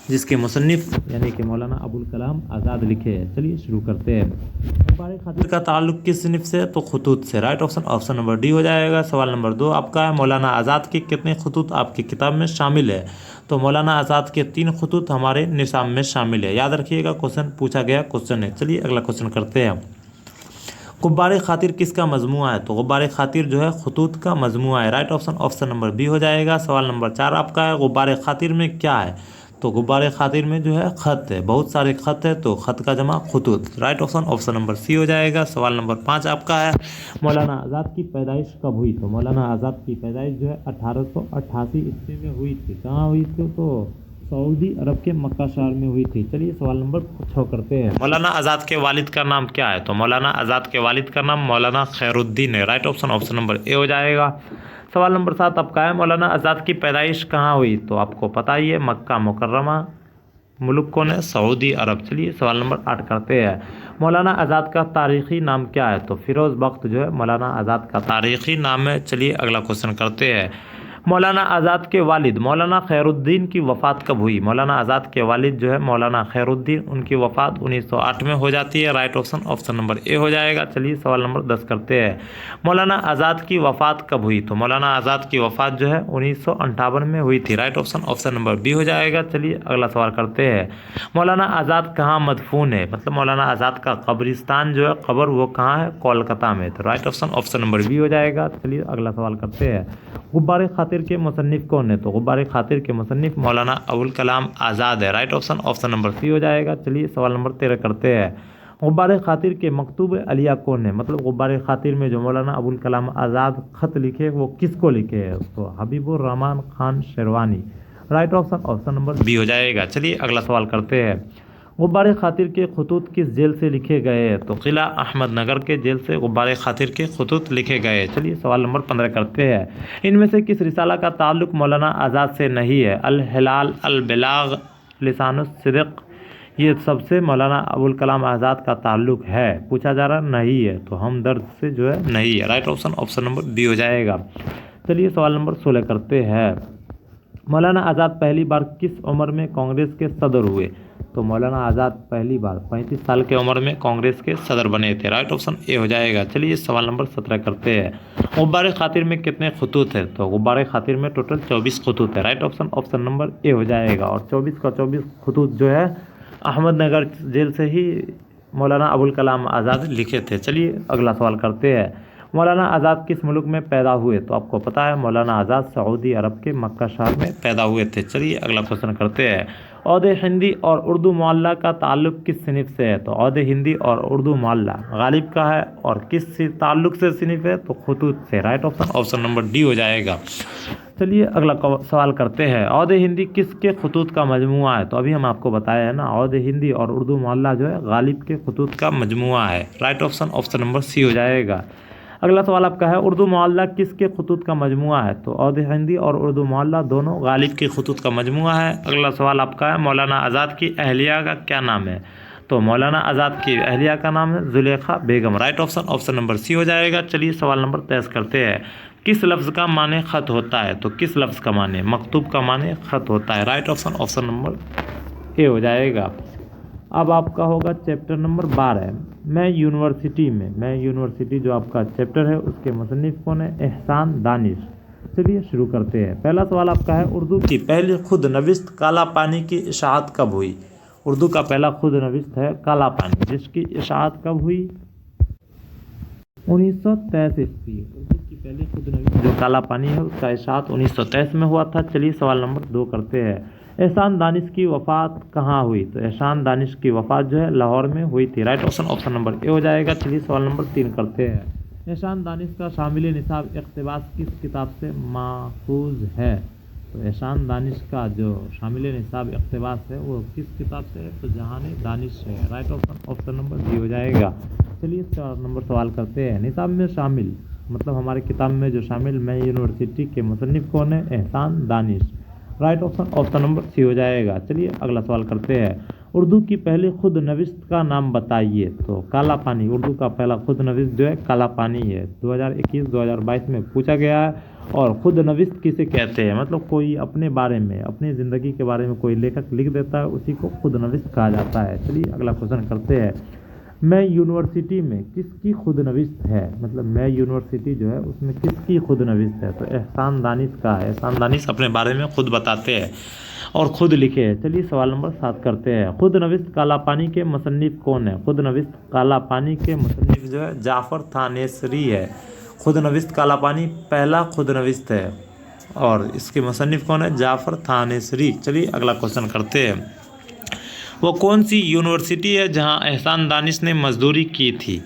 जिसके मुसन्निफ यानी कि मौलाना अबुल कलाम आज़ाद लिखे हैं। चलिए शुरू करते हैं। गुब्बारे खातिर का ताल्लुक किस सिनफ से? तो खतूत से। Right option option number D हो जाएगा। सवाल नंबर 2 आपका है, मौलाना आज़ाद के कितने खतूत आपकी किताब में शामिल है? तो मौलाना आज़ाद के 3 खतूत हमारे निसाब में शामिल है। याद रखिएगा, क्वेश्चन पूछा गया क्वेश्चन है। चलिए अगला क्वेश्चन करते हैं। गुब्बारे खातिर किसका मजमुआ है? तो गुब्बारे खातिर जो है खतूत का मजमुआ है। Right option option number B हो जाएगा। सवाल नंबर 4 आपका है, गुब्बारे खातिर में क्या है? तो गुब्बारे खातिर में जो है खत है, बहुत सारे खत है, तो खत का जमा खतूत। Right option option number C हो जाएगा। सवाल नंबर 5 आपका है, मौलाना आज़ाद की पैदाइश कब हुई? तो मौलाना आज़ाद की पैदाइश जो है 1888 ईस्वी में हुई थी। कहाँ हुई थी? तो सऊदी अरब के मक्का शहर में हुई थी। चलिए सवाल नंबर 6 करते हैं। मौलाना आज़ाद के वालिद का नाम क्या है? तो मौलाना आज़ाद के वालिद का नाम मौलाना खैरुद्दीन है। Right option option number A हो जाएगा। सवाल नंबर 7 आपका है, मौलाना आज़ाद की पैदाइश कहाँ हुई? तो आपको पता ही है, मक्का मुकर्रमा। मुल्क कौन है? सऊदी अरब। चलिए सवाल नंबर 8 करते हैं। मौलाना आज़ाद का तारीख़ी नाम क्या है? तो फ़िरोज़ बख्त जो है मौलाना आज़ाद का तारीख़ी नाम है। चलिए अगला क्वेश्चन करते हैं। मौलाना आज़ाद के वालिद मौलाना खैरुद्दीन की वफ़ात कब हुई? मौलाना आज़ाद के वालिद जो है मौलाना खैरुद्दीन, उनकी वफ़ात 1908 में हो जाती है। Right option option number A हो जाएगा। चलिए सवाल नंबर 10 करते हैं। मौलाना आज़ाद की वफ़ात कब हुई? तो मौलाना आज़ाद की वफ़ात जो है 1958 में हुई थी। Right option option number B हो जाएगा। चलिए अगला सवाल करते हैं। मौलाना आज़ाद कहाँ मदफून है? मतलब मौलाना आज़ाद का कब्रिस्तान जो है, कब्र, वो कहाँ है? कोलकाता में। तो right option option number B हो जाएगा। चलिए अगला सवाल करते हैं। गुब्बारे खातिर के मुसन्निफ कौन है? तो गुब्बारे खातिर के मुसन्निफ मौलाना अबुल कलाम आज़ाद है। Right option option number C हो जाएगा। चलिए सवाल नंबर 13 करते हैं। गुब्बारे खातिर के मकतूब अलिया कौन है? मतलब गुब्बारे खातिर में जो मौलाना अबुल कलाम आज़ाद ख़त लिखे, वो किसको लिखे है? तो Habibur Rahman Khan Sherwani. Right option option number B हो जाएगा। चलिए अगला सवाल करते हैं। गुब्बारे खातिर के खतूत किस जेल से लिखे गए हैं? तो किला अहमद नगर के जेल से गुब्बारे खातिर के खतूत लिखे गए। चलिए सवाल नंबर 15 करते हैं। इनमें से किस रिसाला का ताल्लुक मौलाना आज़ाद से नहीं है? अल हिलाल, अल बिलाग, लिसानुस सिद्क़, ये सबसे मौलाना अबुल कलाम आज़ाद का ताल्लुक है। पूछा जा रहा नहीं है, तो हमदर्द से जो है नहीं है। Right option option number B हो जाएगा। चलिए सवाल नंबर 16 करते हैं। मौलाना आज़ाद पहली बार किस उम्र में कांग्रेस के सदर हुए? तो मौलाना आज़ाद पहली बार 35 साल की उम्र में कांग्रेस के सदर बने थे। राइट ऑप्शन ए हो जाएगा। चलिए सवाल नंबर 17 करते हैं। गुब्बारे खातिर में कितने खतूत है? तो गुब्बारे खातिर में टोटल 24 खतूत है। Right option option number A हो जाएगा। और 24 का 24 खतूत जो है अहमदनगर जेल से ही मौलाना अबुल कलाम आज़ाद लिखे थे। चलिए अगला सवाल करते हैं। मौलाना आज़ाद किस मुल्क में पैदा हुए? तो आपको पता है, मौलाना आज़ाद सऊदी अरब के मक्का शहर में पैदा हुए थे। चलिए अगला क्वेश्चन करते हैं। औहदे हिंदी और उर्दू मुअल्ला का ताल्लुक किस सिनफ से है? तो औहदे हिंदी और उर्दू मुअल्ला गालिब का है। और किस ताल्लुक से सिनफ है? तो खतूत से। Right option option number D हो जाएगा। चलिए अगला सवाल करते हैं। औहदे हिंदी किसके खतूत का मजमुआ है? तो अभी हम आपको बताया है ना, औहदे हिंदी और उर्दू मुअल्ला जो है गालिब के खतूत का मजमुआ है। Right option option number C हो जाएगा। अगला सवाल आपका है, उर्दू मुअल्ला किसके खतूत का मजमुआ है? तो औहदे हिंदी और उर्दू मुअल्ला दोनों गालिब के खतूत का मजमुआ है। अगला सवाल आपका है, मौलाना आज़ाद की अहलिया का क्या नाम है? तो मौलाना आज़ाद की अहलिया का नाम है Zulekha Begum. Right option option number C हो जाएगा। चलिए सवाल नंबर 23 करते हैं। किस लफ्ज़ का माने ख़त होता है? तो किस लफ्ज़ का माने मकतूब का माने ख़त होता है। Right option option number A हो जाएगा। अब आपका होगा चैप्टर नंबर 12, मैं यूनिवर्सिटी जो आपका चैप्टर है, उसके मुसन्निफ कौन है? एहसान दानिश। चलिए शुरू करते हैं। पहला सवाल आपका है, उर्दू की पहली खुद नविस्त काला पानी की इशाअत कब हुई? उर्दू का पहला खुद नविस्त है काला पानी, जिसकी इशाअत कब हुई? 1923 ईस्वी। उर्दू की पहली खुद नविस्त जो काला पानी है, उसका इशाअत 1923 में हुआ था। चलिए सवाल नंबर 2 करते हैं। एहसान दानिश की वफ़ात कहाँ हुई? तो एहसान दानिश की वफ़ात जो है लाहौर में हुई थी। Right option option number A हो जाएगा। चलिए सवाल नंबर 3 करते हैं। एहसान दानिश का शामिल निसाब इक़्तिबास किस किताब से माखूज़ है? तो एहसान दानिश का जो शामिल निसाब इक़्तिबास है, वो किस किताब से है? तो जहान दानिश है। Right option option number B हो जाएगा। चलिए 4 नंबर सवाल करते हैं। निसाब में शामिल मतलब हमारे किताब में जो शामिल मैं यूनिवर्सिटी के मुसन्निफ कौन है? Ehsan Danish. Right option option number C हो जाएगा। चलिए अगला सवाल करते हैं। उर्दू की पहली खुद नविस्त का नाम बताइए। तो काला पानी उर्दू का पहला खुद नविस्त जो है काला पानी है। 2021-2022 में पूछा गया है। और खुद नविस्त किसे कहते हैं, मतलब कोई अपने बारे में, अपनी ज़िंदगी के बारे में कोई लेखक लिख देता है, उसी को खुद नविस्त कहा जाता है। चलिए अगला क्वेश्चन करते हैं। मैं यूनिवर्सिटी में किसकी खुद नविस्त है, मतलब मैं यूनिवर्सिटी जो है उसमें किसकी खुद नविस्त है, तो एहसान दानिश का है। एहसान दानिश अपने बारे में खुद बताते हैं और खुद लिखे हैं। चलिए सवाल नंबर 7 करते हैं। खुद नविस्त काला पानी के मुसन्निफ कौन है, खुद नविस्त काला पानी के मुसन्निफ जो है जाफ़र थानेसरी है। खुद नविस्त काला पानी पहला खुद नविस्त है और इसके मुसन्निफ कौन है, जाफ़र थानेसरी। चलिए अगला क्वेश्चन करते हैं। वो कौन सी यूनिवर्सिटी है जहां एहसान दानिश ने मजदूरी की थी,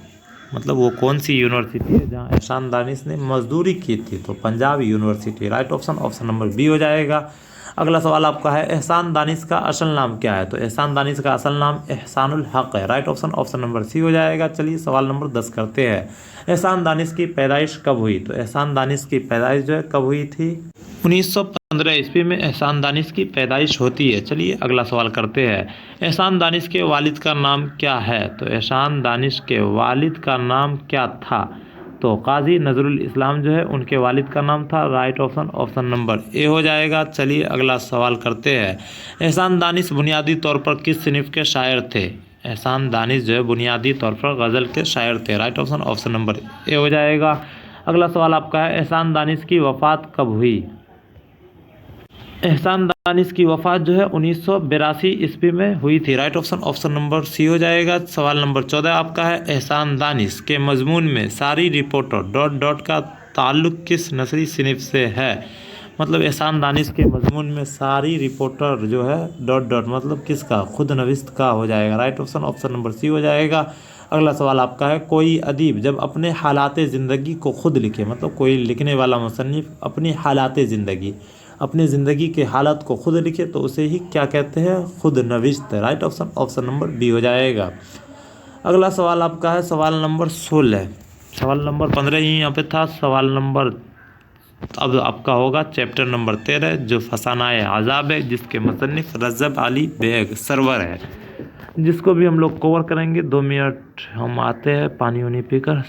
मतलब वो कौन सी यूनिवर्सिटी है जहां एहसान दानिश ने मजदूरी की थी, तो Punjab university. Right option option number B हो जाएगा। अगला सवाल आपका है एहसान दानिश का असल नाम क्या है, तो एहसान दानिश का असल नाम एहसानुल हक है। Right option option number C हो जाएगा। चलिए सवाल नंबर 10 करते हैं। एहसान दानिश की पैदाइश कब हुई, तो एहसान दानिश की पैदाइश जो है कब हुई थी, 1915 ईस्वी में एहसान दानिश की पैदाइश होती है। चलिए अगला सवाल करते हैं। एहसान दानिश के वालिद का नाम क्या है, तो एहसान दानिश के वालिद का नाम क्या था, तो काजी नजरुल इस्लाम जो है उनके वालिद का नाम था। Right option option number A हो जाएगा। चलिए अगला सवाल करते हैं। एहसान दानिश बुनियादी तौर पर किस सिनफ के शायर थे, एहसान दानिश जो है बुनियादी तौर पर गज़ल के शायर थे। Right option option number A हो जाएगा। अगला सवाल आपका है एहसान दानिश की वफ़ात कब हुई, एहसान दानिश की वफ़ात जो है 1982 ईस्वी में हुई थी। Right option option number C हो जाएगा। सवाल नंबर 14 आपका है एहसान दानिश के मजमून में सारी रिपोर्टर डॉट डॉट का ताल्लुक़ किस नसरी सिनफ से है, मतलब एहसान दानिश के मजमून में सारी रिपोर्टर जो है डॉट डॉट मतलब किसका, खुद नविस्त का हो जाएगा। Right option option number C हो जाएगा। अगला सवाल आपका है कोई अदीब जब अपने हालात ज़िंदगी को खुद लिखे, मतलब कोई लिखने वाला मुसन्निफ अपनी हालात ज़िंदगी, अपनी ज़िंदगी के हालात को खुद लिखे तो उसे ही क्या कहते हैं, खुद नविश्त। Right option option number B हो जाएगा। अगला सवाल आपका है सवाल नंबर 16। सवाल नंबर 15 ही यहाँ पे था। सवाल नंबर अब आपका होगा चैप्टर नंबर 13 जो फसानाए आज़ाब है, जिसके मुसन्निफ रजब अली बेग सरवर है, जिसको भी हम लोग कवर करेंगे। 2 मिनट हम आते हैं पानी वानी पीकर।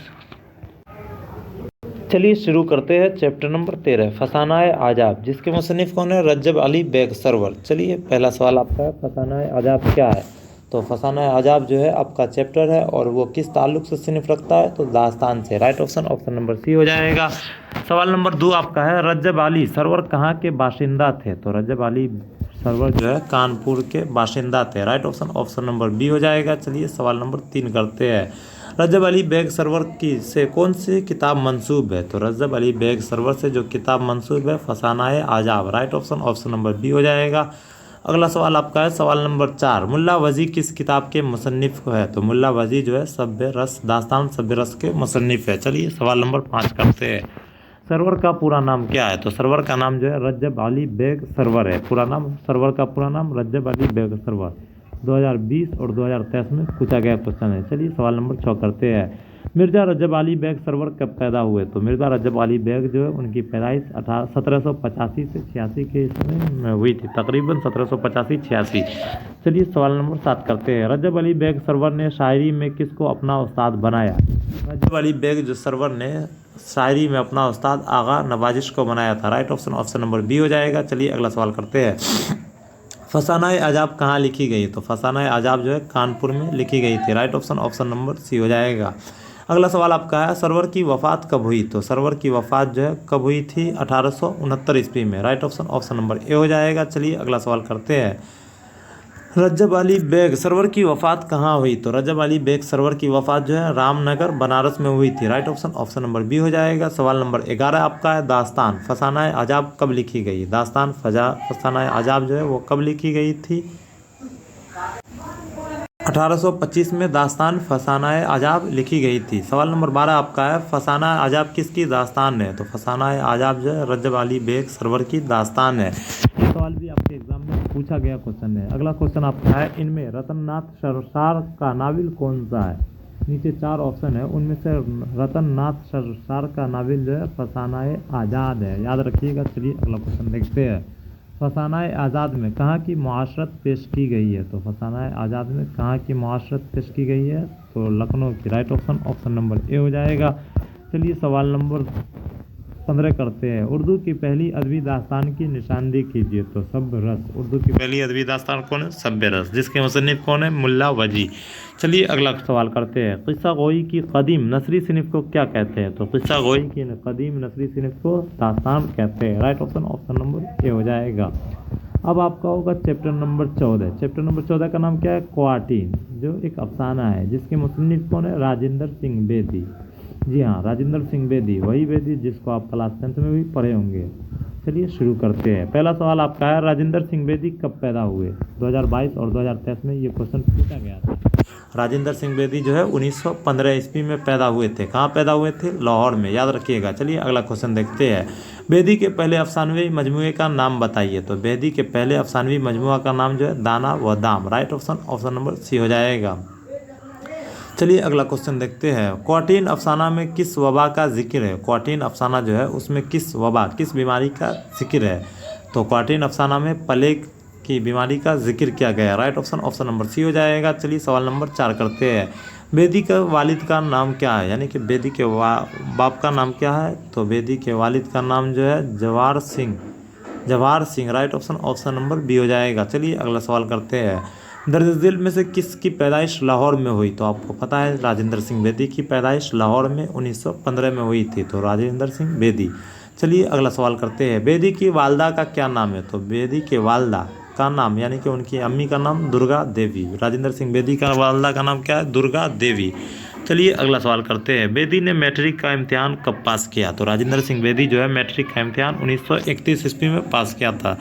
चलिए शुरू करते हैं चैप्टर नंबर 13 फसानाए आजाब, जिसके मुसन्निफ कौन है, रजब अली बेग सरवर। चलिए पहला सवाल आपका है फसानाए आजाब क्या है, तो फसानाए आजाब जो है आपका चैप्टर है और वो किस ताल्लुक़ से सिनफ रखता है, तो दास्तान से। Right option option number C हो जाएगा। सवाल नंबर 2 आपका है रजब अली सरवर कहाँ के बाशिंदा थे, तो रजब अली सरवर जो है कानपुर के बाशिंदा थे। Right option option number B हो जाएगा। चलिए सवाल नंबर 3 करते हैं। रजब अली बेग सरवर की से कौन सी किताब मंसूब है, तो रजब अली बेग सरवर से जो किताब मंसूब है Fasanae Ajaib. Right option option number B हो जाएगा। अगला सवाल आपका है सवाल नंबर 4 मुल्ला वजी किस किताब के मुसन्निफ है, तो मुल्ला वजी जो है सब्य रस दास्तान सब्य रस के मुसन्निफ है। चलिए सवाल नंबर 5 करते हैं। सरवर का पूरा नाम क्या है, तो सरवर का नाम जो है रजब अली बेग सरवर है। पूरा नाम सरवर का पूरा नाम रजब अली बेग सरवर। 2020 और 2023 में पूछा गया क्वेश्चन है। चलिए सवाल नंबर 6 करते हैं। मिर्ज़ा रजब अली बेग सरवर कब पैदा हुए, तो मिर्ज़ा रजब अली बेग जो है उनकी पैदाइश 1785 से 86 के इसमें हुई थी, तकरीबन 1785-86। चलिए सवाल नंबर 7 करते हैं। रजब अली बेग सरवर ने शायरी में किसको अपना उस्ताद बनाया, रजब अली बेग जो सरवर ने शायरी में अपना उस्ताद आगा नवाजिश को बनाया था। Right option option number B हो जाएगा। चलिए अगला सवाल करते हैं। फसानाए आजाब कहाँ लिखी गई, तो फसानाए आजाब जो है कानपुर में लिखी गई थी। Right option option number C हो जाएगा। अगला सवाल आपका है सरवर की वफ़ात कब हुई, तो सरवर की वफ़ात जो है कब हुई थी, 1869 ईस्वी में। Right option option number A हो जाएगा। चलिए अगला सवाल करते हैं। रजब अली बेग सरवर की वफ़ात कहाँ हुई, तो रजब अली बेग सरवर की वफ़ात जो है रामनगर बनारस में हुई थी। Right option option number B हो जाएगा। सवाल नंबर 11 आपका है दास्तान फसानाए आजाब कब लिखी गई, दास्तान फसानाए आजाब जो है वो कब लिखी गई थी, 1825 में दास्तान फसानाए आजाब लिखी गई थी। सवाल नंबर 12 आपका है फसाना आजाब किसकी दास्तान है, तो फसानाए आजाब जो है रजब अली बेग सरवर की दास्तान है। ये सवाल भी आपके एग्जाम में पूछा गया क्वेश्चन है। अगला क्वेश्चन आपका है इनमें रतननाथ सरसार का नावल कौन सा है, नीचे 4 ऑप्शन है, उनमें से रतननाथ सरसार का नावल जो है फसानाए आज़ाद है, याद रखिएगा। चलिए अगला क्वेश्चन देखते हैं। फसानाए आज़ाद में कहाँ की मुआशरत पेश की गई है, तो फसानाए आज़ाद में कहाँ की मुआशरत पेश की गई है, तो लखनऊ की। Right option option number A हो जाएगा। चलिए सवाल नंबर 15 करते हैं। उर्दू की पहली अदबी दास्तान की निशानदेही कीजिए। तो सब्र रस उर्दू की पहली अदबी दास्तान कौन है? सब्र रस, जिसके मुसन्निफ कौन है? मुल्ला वजी। चलिए अगला सवाल करते हैं। किस्सा गोई की कदीम नसरी सिनफ को क्या कहते हैं? तो किस्सा गोई की कदीम नसरी सिनफ को दास्तान कहते हैं। Right option option number A हो जाएगा। अब आपका होगा चैप्टर नंबर 14। चैप्टर नंबर 14 का नाम क्या है? क्वार्टीन, जो एक अफसाना है जिसके मुसन्निफ कौन है? राजेंद्र सिंह बेदी। जी हाँ, राजेंद्र सिंह बेदी, वही बेदी जिसको आप क्लास 10th में भी पढ़े होंगे। चलिए शुरू करते हैं। पहला सवाल आपका है, राजेंद्र सिंह बेदी कब पैदा हुए? 2022 और 2023 में ये क्वेश्चन पूछा गया था। राजेंद्र सिंह बेदी जो है 1915 ईस्वी में पैदा हुए थे। कहाँ पैदा हुए थे? लाहौर में, याद रखिएगा। चलिए अगला क्वेश्चन देखते हैं। बेदी के पहले अफसानवी मजमूए का नाम बताइए। तो बेदी के पहले अफसानवी मजमूआ का नाम जो है दाना व दाम। Right option option number C हो जाएगा। चलिए अगला क्वेश्चन देखते हैं। क्वार्टीन अफसाना में किस वबा का जिक्र है? क्वार्टीन अफसाना जो है उसमें किस वबा, किस बीमारी का जिक्र है? तो क्वार्टीन अफसाना में प्लेग की बीमारी का जिक्र किया गया है। Right option option number C हो जाएगा। चलिए सवाल नंबर 4 करते हैं। बेदी का वालिद का नाम क्या है? यानी कि बेदी के बाप का नाम क्या है? तो बेदी के वालिद का नाम जो है Jawahar Singh. Right option option number B हो जाएगा। चलिए अगला सवाल करते हैं। दर्ज दिल में से किसकी पैदाइश लाहौर में हुई? तो आपको पता है राजेंद्र सिंह बेदी की पैदाइश लाहौर में 1915 में हुई थी। तो राजेंद्र सिंह बेदी। चलिए अगला सवाल करते हैं। बेदी की वालदा का क्या नाम है? तो बेदी के वालदा का नाम, यानी कि उनकी अम्मी का नाम दुर्गा देवी। राजेंद्र सिंह बेदी का वालदा का नाम क्या है? दुर्गा देवी। चलिए अगला सवाल करते हैं। बेदी ने मैट्रिक का इम्तिहान कब पास किया? तो राजेंद्र सिंह बेदी जो है मैट्रिक का इम्तिहान 1931 ईस्वी में पास किया था।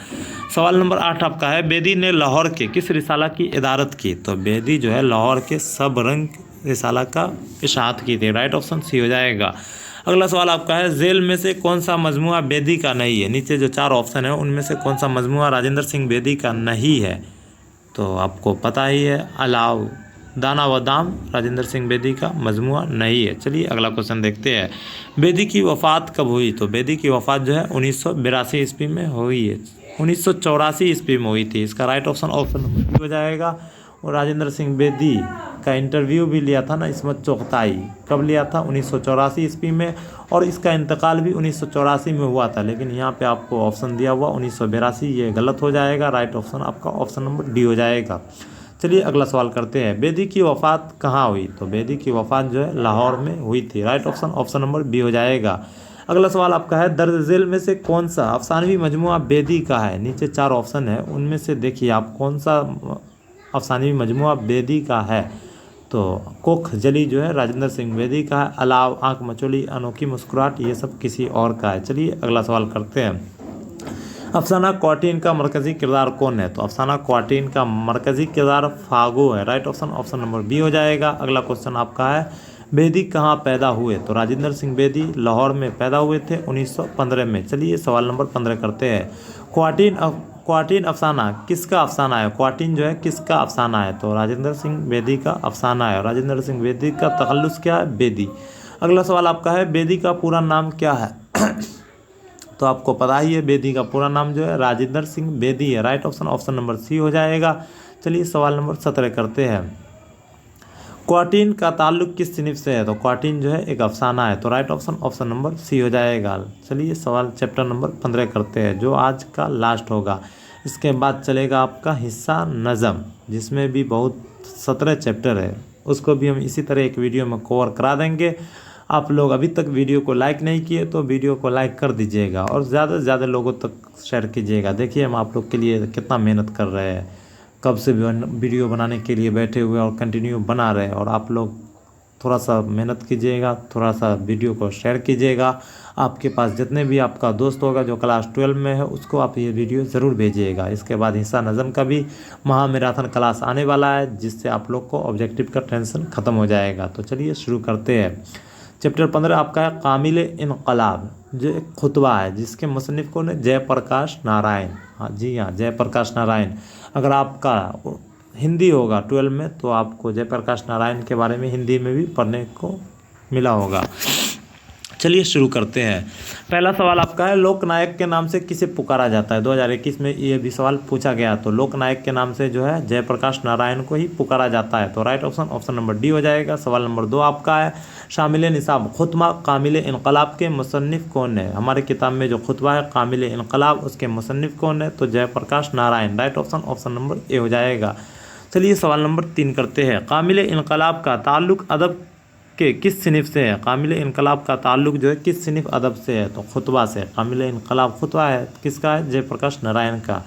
सवाल नंबर 8 आपका है। बेदी ने लाहौर के किस रिसाला की इदारत की? तो बेदी जो है लाहौर के सब रंग रिसाला का इशाअत की थी। राइट ऑप्शन सी हो जाएगा। अगला सवाल आपका है। झेल में से कौन सा मजमुआ बेदी का नहीं है? नीचे जो 4 ऑप्शन है उनमें से कौन सा मजमुआ राजेंद्र सिंह बेदी का नहीं है? तो आपको पता ही है, अलाव दाना व दाम राजेंद्र सिंह बेदी का मजमुआ नहीं है। चलिए अगला क्वेश्चन देखते हैं। बेदी की वफ़ात कब हुई? तो बेदी की वफ़ात जो है 1982 ईस्वी में हुई है। 1984 ईस्वी में हुई थी। इसका right option option number B हो जाएगा। और राजेंद्र सिंह बेदी का इंटरव्यू भी लिया था ना इसमत चुगताई, कब लिया था? 1984 ईस्वी में। और इसका इंतकाल भी 1984 में हुआ था, लेकिन यहाँ पे आपको ऑप्शन दिया हुआ 1982, ये गलत हो जाएगा। राइट ऑप्शन आपका ऑप्शन नंबर डी हो जाएगा। चलिए अगला सवाल करते हैं। बेदी की वफ़ात कहाँ हुई? तो बेदी की वफ़ात जो है लाहौर में हुई थी। Right option option number B हो जाएगा। अगला सवाल आपका है। दर्ज झेल में से कौन सा अफसानवी मजमुआ बेदी का है? नीचे 4 ऑप्शन है उनमें से देखिए आप कौन सा अफसानवी मजमुआ बेदी का है। तो कोख जली जो है राजेंद्र सिंह बेदी का है। अलाव, आँख मचोली, अनोखी मुस्कुराहट, ये सब किसी और का है। चलिए अगला सवाल करते हैं। अफसाना क्वार्टीन का मरकज़ी किरदार कौन है? तो अफसाना क्वार्टीन का मरकज़ी किरदार फागो है। Right option option number B हो जाएगा। अगला क्वेश्चन आपका है। बेदी कहाँ पैदा हुए? तो राजेंद्र सिंह बेदी लाहौर में पैदा हुए थे 1915 में। चलिए सवाल नंबर 15 करते हैं। क्वार्टीन अफसाना किसका अफसाना है? क्वार्टीन जो है किसका अफसाना है? तो राजेंद्र सिंह बेदी का अफसाना है। राजेंद्र सिंह बेदी का तखल्लुस क्या है? बेदी। अगला सवाल आपका है। बेदी का पूरा नाम क्या है? तो आपको पता ही है बेदी का पूरा नाम जो है राजेंद्र सिंह बेदी है। Right option option number C हो जाएगा। चलिए सवाल नंबर 17 करते हैं। क्वार्टीन का ताल्लुक किस सिनफ से है? तो क्वार्टीन जो है एक अफसाना है। तो right option option number C हो जाएगा। चलिए सवाल चैप्टर नंबर 15 करते हैं, जो आज का लास्ट होगा। इसके बाद चलेगा आपका हिस्सा नज़म, जिसमें भी बहुत 17 चैप्टर है। उसको भी हम इसी तरह एक वीडियो में कवर करा देंगे। आप लोग अभी तक वीडियो को लाइक नहीं किए तो वीडियो को लाइक कर दीजिएगा और ज़्यादा से ज़्यादा लोगों तक शेयर कीजिएगा। देखिए हम आप लोग के लिए कितना मेहनत कर रहे हैं, कब से वीडियो बनाने के लिए बैठे हुए और कंटिन्यू बना रहे हैं। और आप लोग थोड़ा सा मेहनत कीजिएगा, थोड़ा सा वीडियो को शेयर कीजिएगा। आपके पास जितने भी आपका दोस्त होगा जो क्लास 12 में है उसको आप ये वीडियो ज़रूर भेजिएगा। इसके बाद हिस्सा नज़म का भी महा मैराथन क्लास आने वाला है, जिससे आप लोग को ऑब्जेक्टिव का टेंशन ख़त्म हो जाएगा। तो चलिए शुरू करते हैं। चैप्टर 15 आपका है कामिल इनकलाब, जो एक खुतबा है जिसके मुसन्निफ कौन है? जयप्रकाश नारायण। हाँ जी हाँ, जयप्रकाश नारायण। अगर आपका हिंदी होगा 12 में तो आपको जयप्रकाश नारायण के बारे में हिंदी में भी पढ़ने को मिला होगा। चलिए शुरू करते हैं। पहला सवाल आपका है, लोकनायक के नाम से किसे पुकारा जाता है? 2021 में ये भी सवाल पूछा गया। तो लोकनायक के नाम से जो है जयप्रकाश नारायण को ही पुकारा जाता है। तो right option option number D हो जाएगा। सवाल नंबर 2 आपका है, शामिल निसाब खुतबा कामिल इनकलाब के मुसन्निफ कौन है? हमारे किताब में जो खुतबा है कामिल इनकलाब, उसके मुसन्निफ कौन है? तो Jayaprakash Narayan. Right option option number A हो जाएगा। चलिए सवाल नंबर 3 करते हैं। कामिल इनकलाब का ताल्लुक अदब के किस सिनिफ से है? कामिल इनकलाब का ताल्लुक जो है किस सिनिफ अदब से है? तो खुतबा से। कामिल इनकलाब खुतबा है, किसका है? जयप्रकाश नारायण का।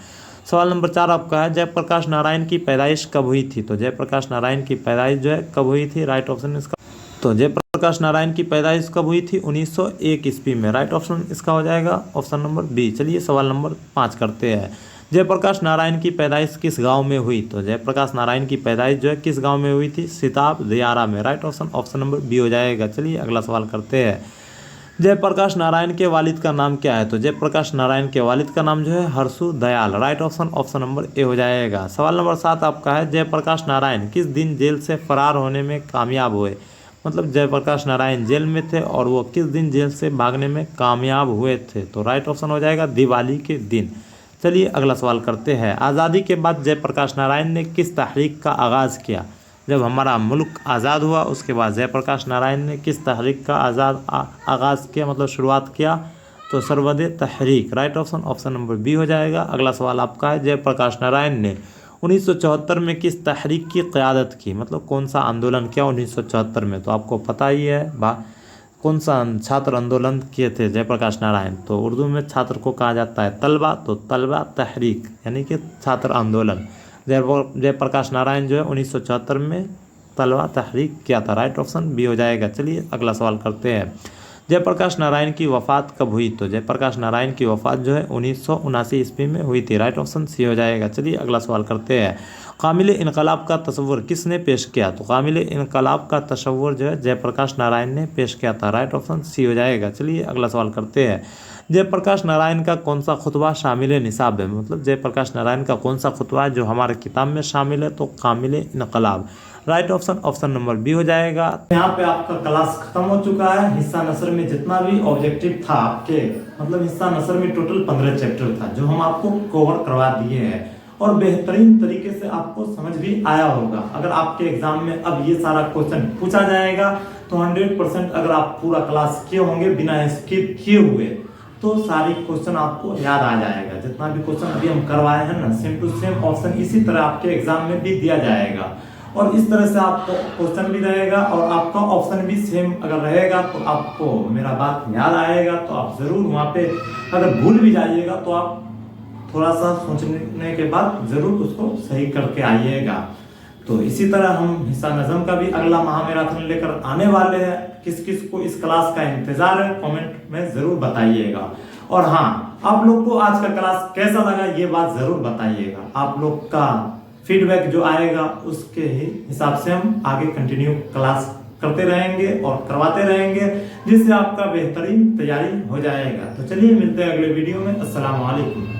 सवाल नंबर 4 आपका है, जयप्रकाश नारायण की पैदाइश कब हुई थी? तो जयप्रकाश नारायण की पैदाइश जो है कब हुई थी? राइट ऑप्शन इसका। तो जयप्रकाश नारायण की पैदाइश कब हुई थी? 1901 ईस्वी में। राइट ऑप्शन इसका हो जाएगा ऑप्शन नंबर बी। चलिए सवाल नंबर 5 करते हैं। जयप्रकाश नारायण की पैदाइश किस गांव में हुई? तो जयप्रकाश नारायण की पैदाइश जो है किस गांव में हुई थी? सिताब दियारा में। Right option option number B हो जाएगा। चलिए अगला सवाल करते हैं। जयप्रकाश नारायण के वालिद का नाम क्या है? तो जयप्रकाश नारायण के वालिद का नाम जो है Harshu Dayal. Right option option number A हो जाएगा। सवाल नंबर 7 आपका है, जयप्रकाश नारायण किस दिन जेल से फरार होने में कामयाब हुए? मतलब जयप्रकाश नारायण जेल में थे और वो किस दिन जेल से भागने में कामयाब हुए थे? तो राइट ऑप्शन हो जाएगा दिवाली के दिन। चलिए अगला सवाल करते हैं। आज़ादी के बाद जयप्रकाश नारायण ने किस तहरीक का आगाज़ किया? जब हमारा मुल्क आज़ाद हुआ उसके बाद जयप्रकाश नारायण ने किस तहरीक का आगाज़ किया, मतलब शुरुआत किया? तो सर्वोदय तहरीक। Right option option number B हो जाएगा। अगला सवाल आपका है, जयप्रकाश नारायण ने 1974 में किस तहरीक की क़यादत की? मतलब कौन सा आंदोलन किया 1974 में? तो आपको पता ही है कौन सा छात्र आंदोलन किए थे जयप्रकाश नारायण? तो उर्दू में छात्र को कहा जाता है तलबा। तो तलबा तहरीक यानी कि छात्र आंदोलन। जयप्रकाश नारायण जो है 1974 में तलबा तहरीक किया था। राइट ऑप्शन बी हो जाएगा। चलिए अगला सवाल करते हैं। जयप्रकाश नारायण की वफ़ात कब हुई? तो जयप्रकाश नारायण की वफ़ात जो है 1979 ईस्वी में हुई थी। राइट ऑप्शन सी हो जाएगा। चलिए अगला सवाल करते हैं। कामिल इनकलाब का तस्वुर किसने पेश किया? तो कामिल इनकलाब का तस्वुर जो है जयप्रकाश नारायण ने पेश किया था। राइट ऑप्शन सी हो जाएगा। चलिए अगला सवाल करते हैं। जयप्रकाश नारायण का कौन सा खुतबा शामिल निसाब है? मतलब जयप्रकाश नारायण का कौन सा खुतबा है जो हमारे किताब में शामिल है? तो कामिल इनकलाब। Right option option number B हो जाएगा। यहाँ पे आपका क्लास खत्म हो चुका है। हिस्सा नसर में जितना भी ऑब्जेक्टिव था आपके, मतलब हिस्सा नसर में टोटल 15 चैप्टर था जो हम आपको कवर करवा दिए हैं और बेहतरीन तरीके से आपको समझ भी आया होगा। अगर आपके एग्जाम में अब ये सारा क्वेश्चन पूछा जाएगा तो 100% अगर आप पूरा क्लास किए होंगे बिना स्किप किए हुए तो सारी क्वेश्चन आपको याद आ जाएगा। जितना भी क्वेश्चन अभी हम करवाए हैं ना, सेम टू सेम ऑप्शन इसी तरह आपके एग्जाम में भी दिया जाएगा और इस तरह से आपको क्वेश्चन भी रहेगा और आपका ऑप्शन भी सेम अगर रहेगा तो आपको मेरा बात याद आएगा। तो आप ज़रूर वहाँ पे अगर भूल भी जाइएगा तो आप थोड़ा सा सोचने के बाद ज़रूर उसको सही करके आइएगा। तो इसी तरह हम हिस्सा नज़म का भी अगला महामैराथन लेकर आने वाले हैं। किस किस को इस क्लास का इंतज़ार है कमेंट में ज़रूर बताइएगा। और हाँ, आप लोग को आज का क्लास कैसा लगा ये बात ज़रूर बताइएगा। आप लोग का फीडबैक जो आएगा उसके ही हिसाब से हम आगे कंटिन्यू क्लास करते रहेंगे और करवाते रहेंगे जिससे आपका बेहतरीन तैयारी हो जाएगा। तो चलिए मिलते हैं अगले वीडियो में। अस्सलाम वालेकुम।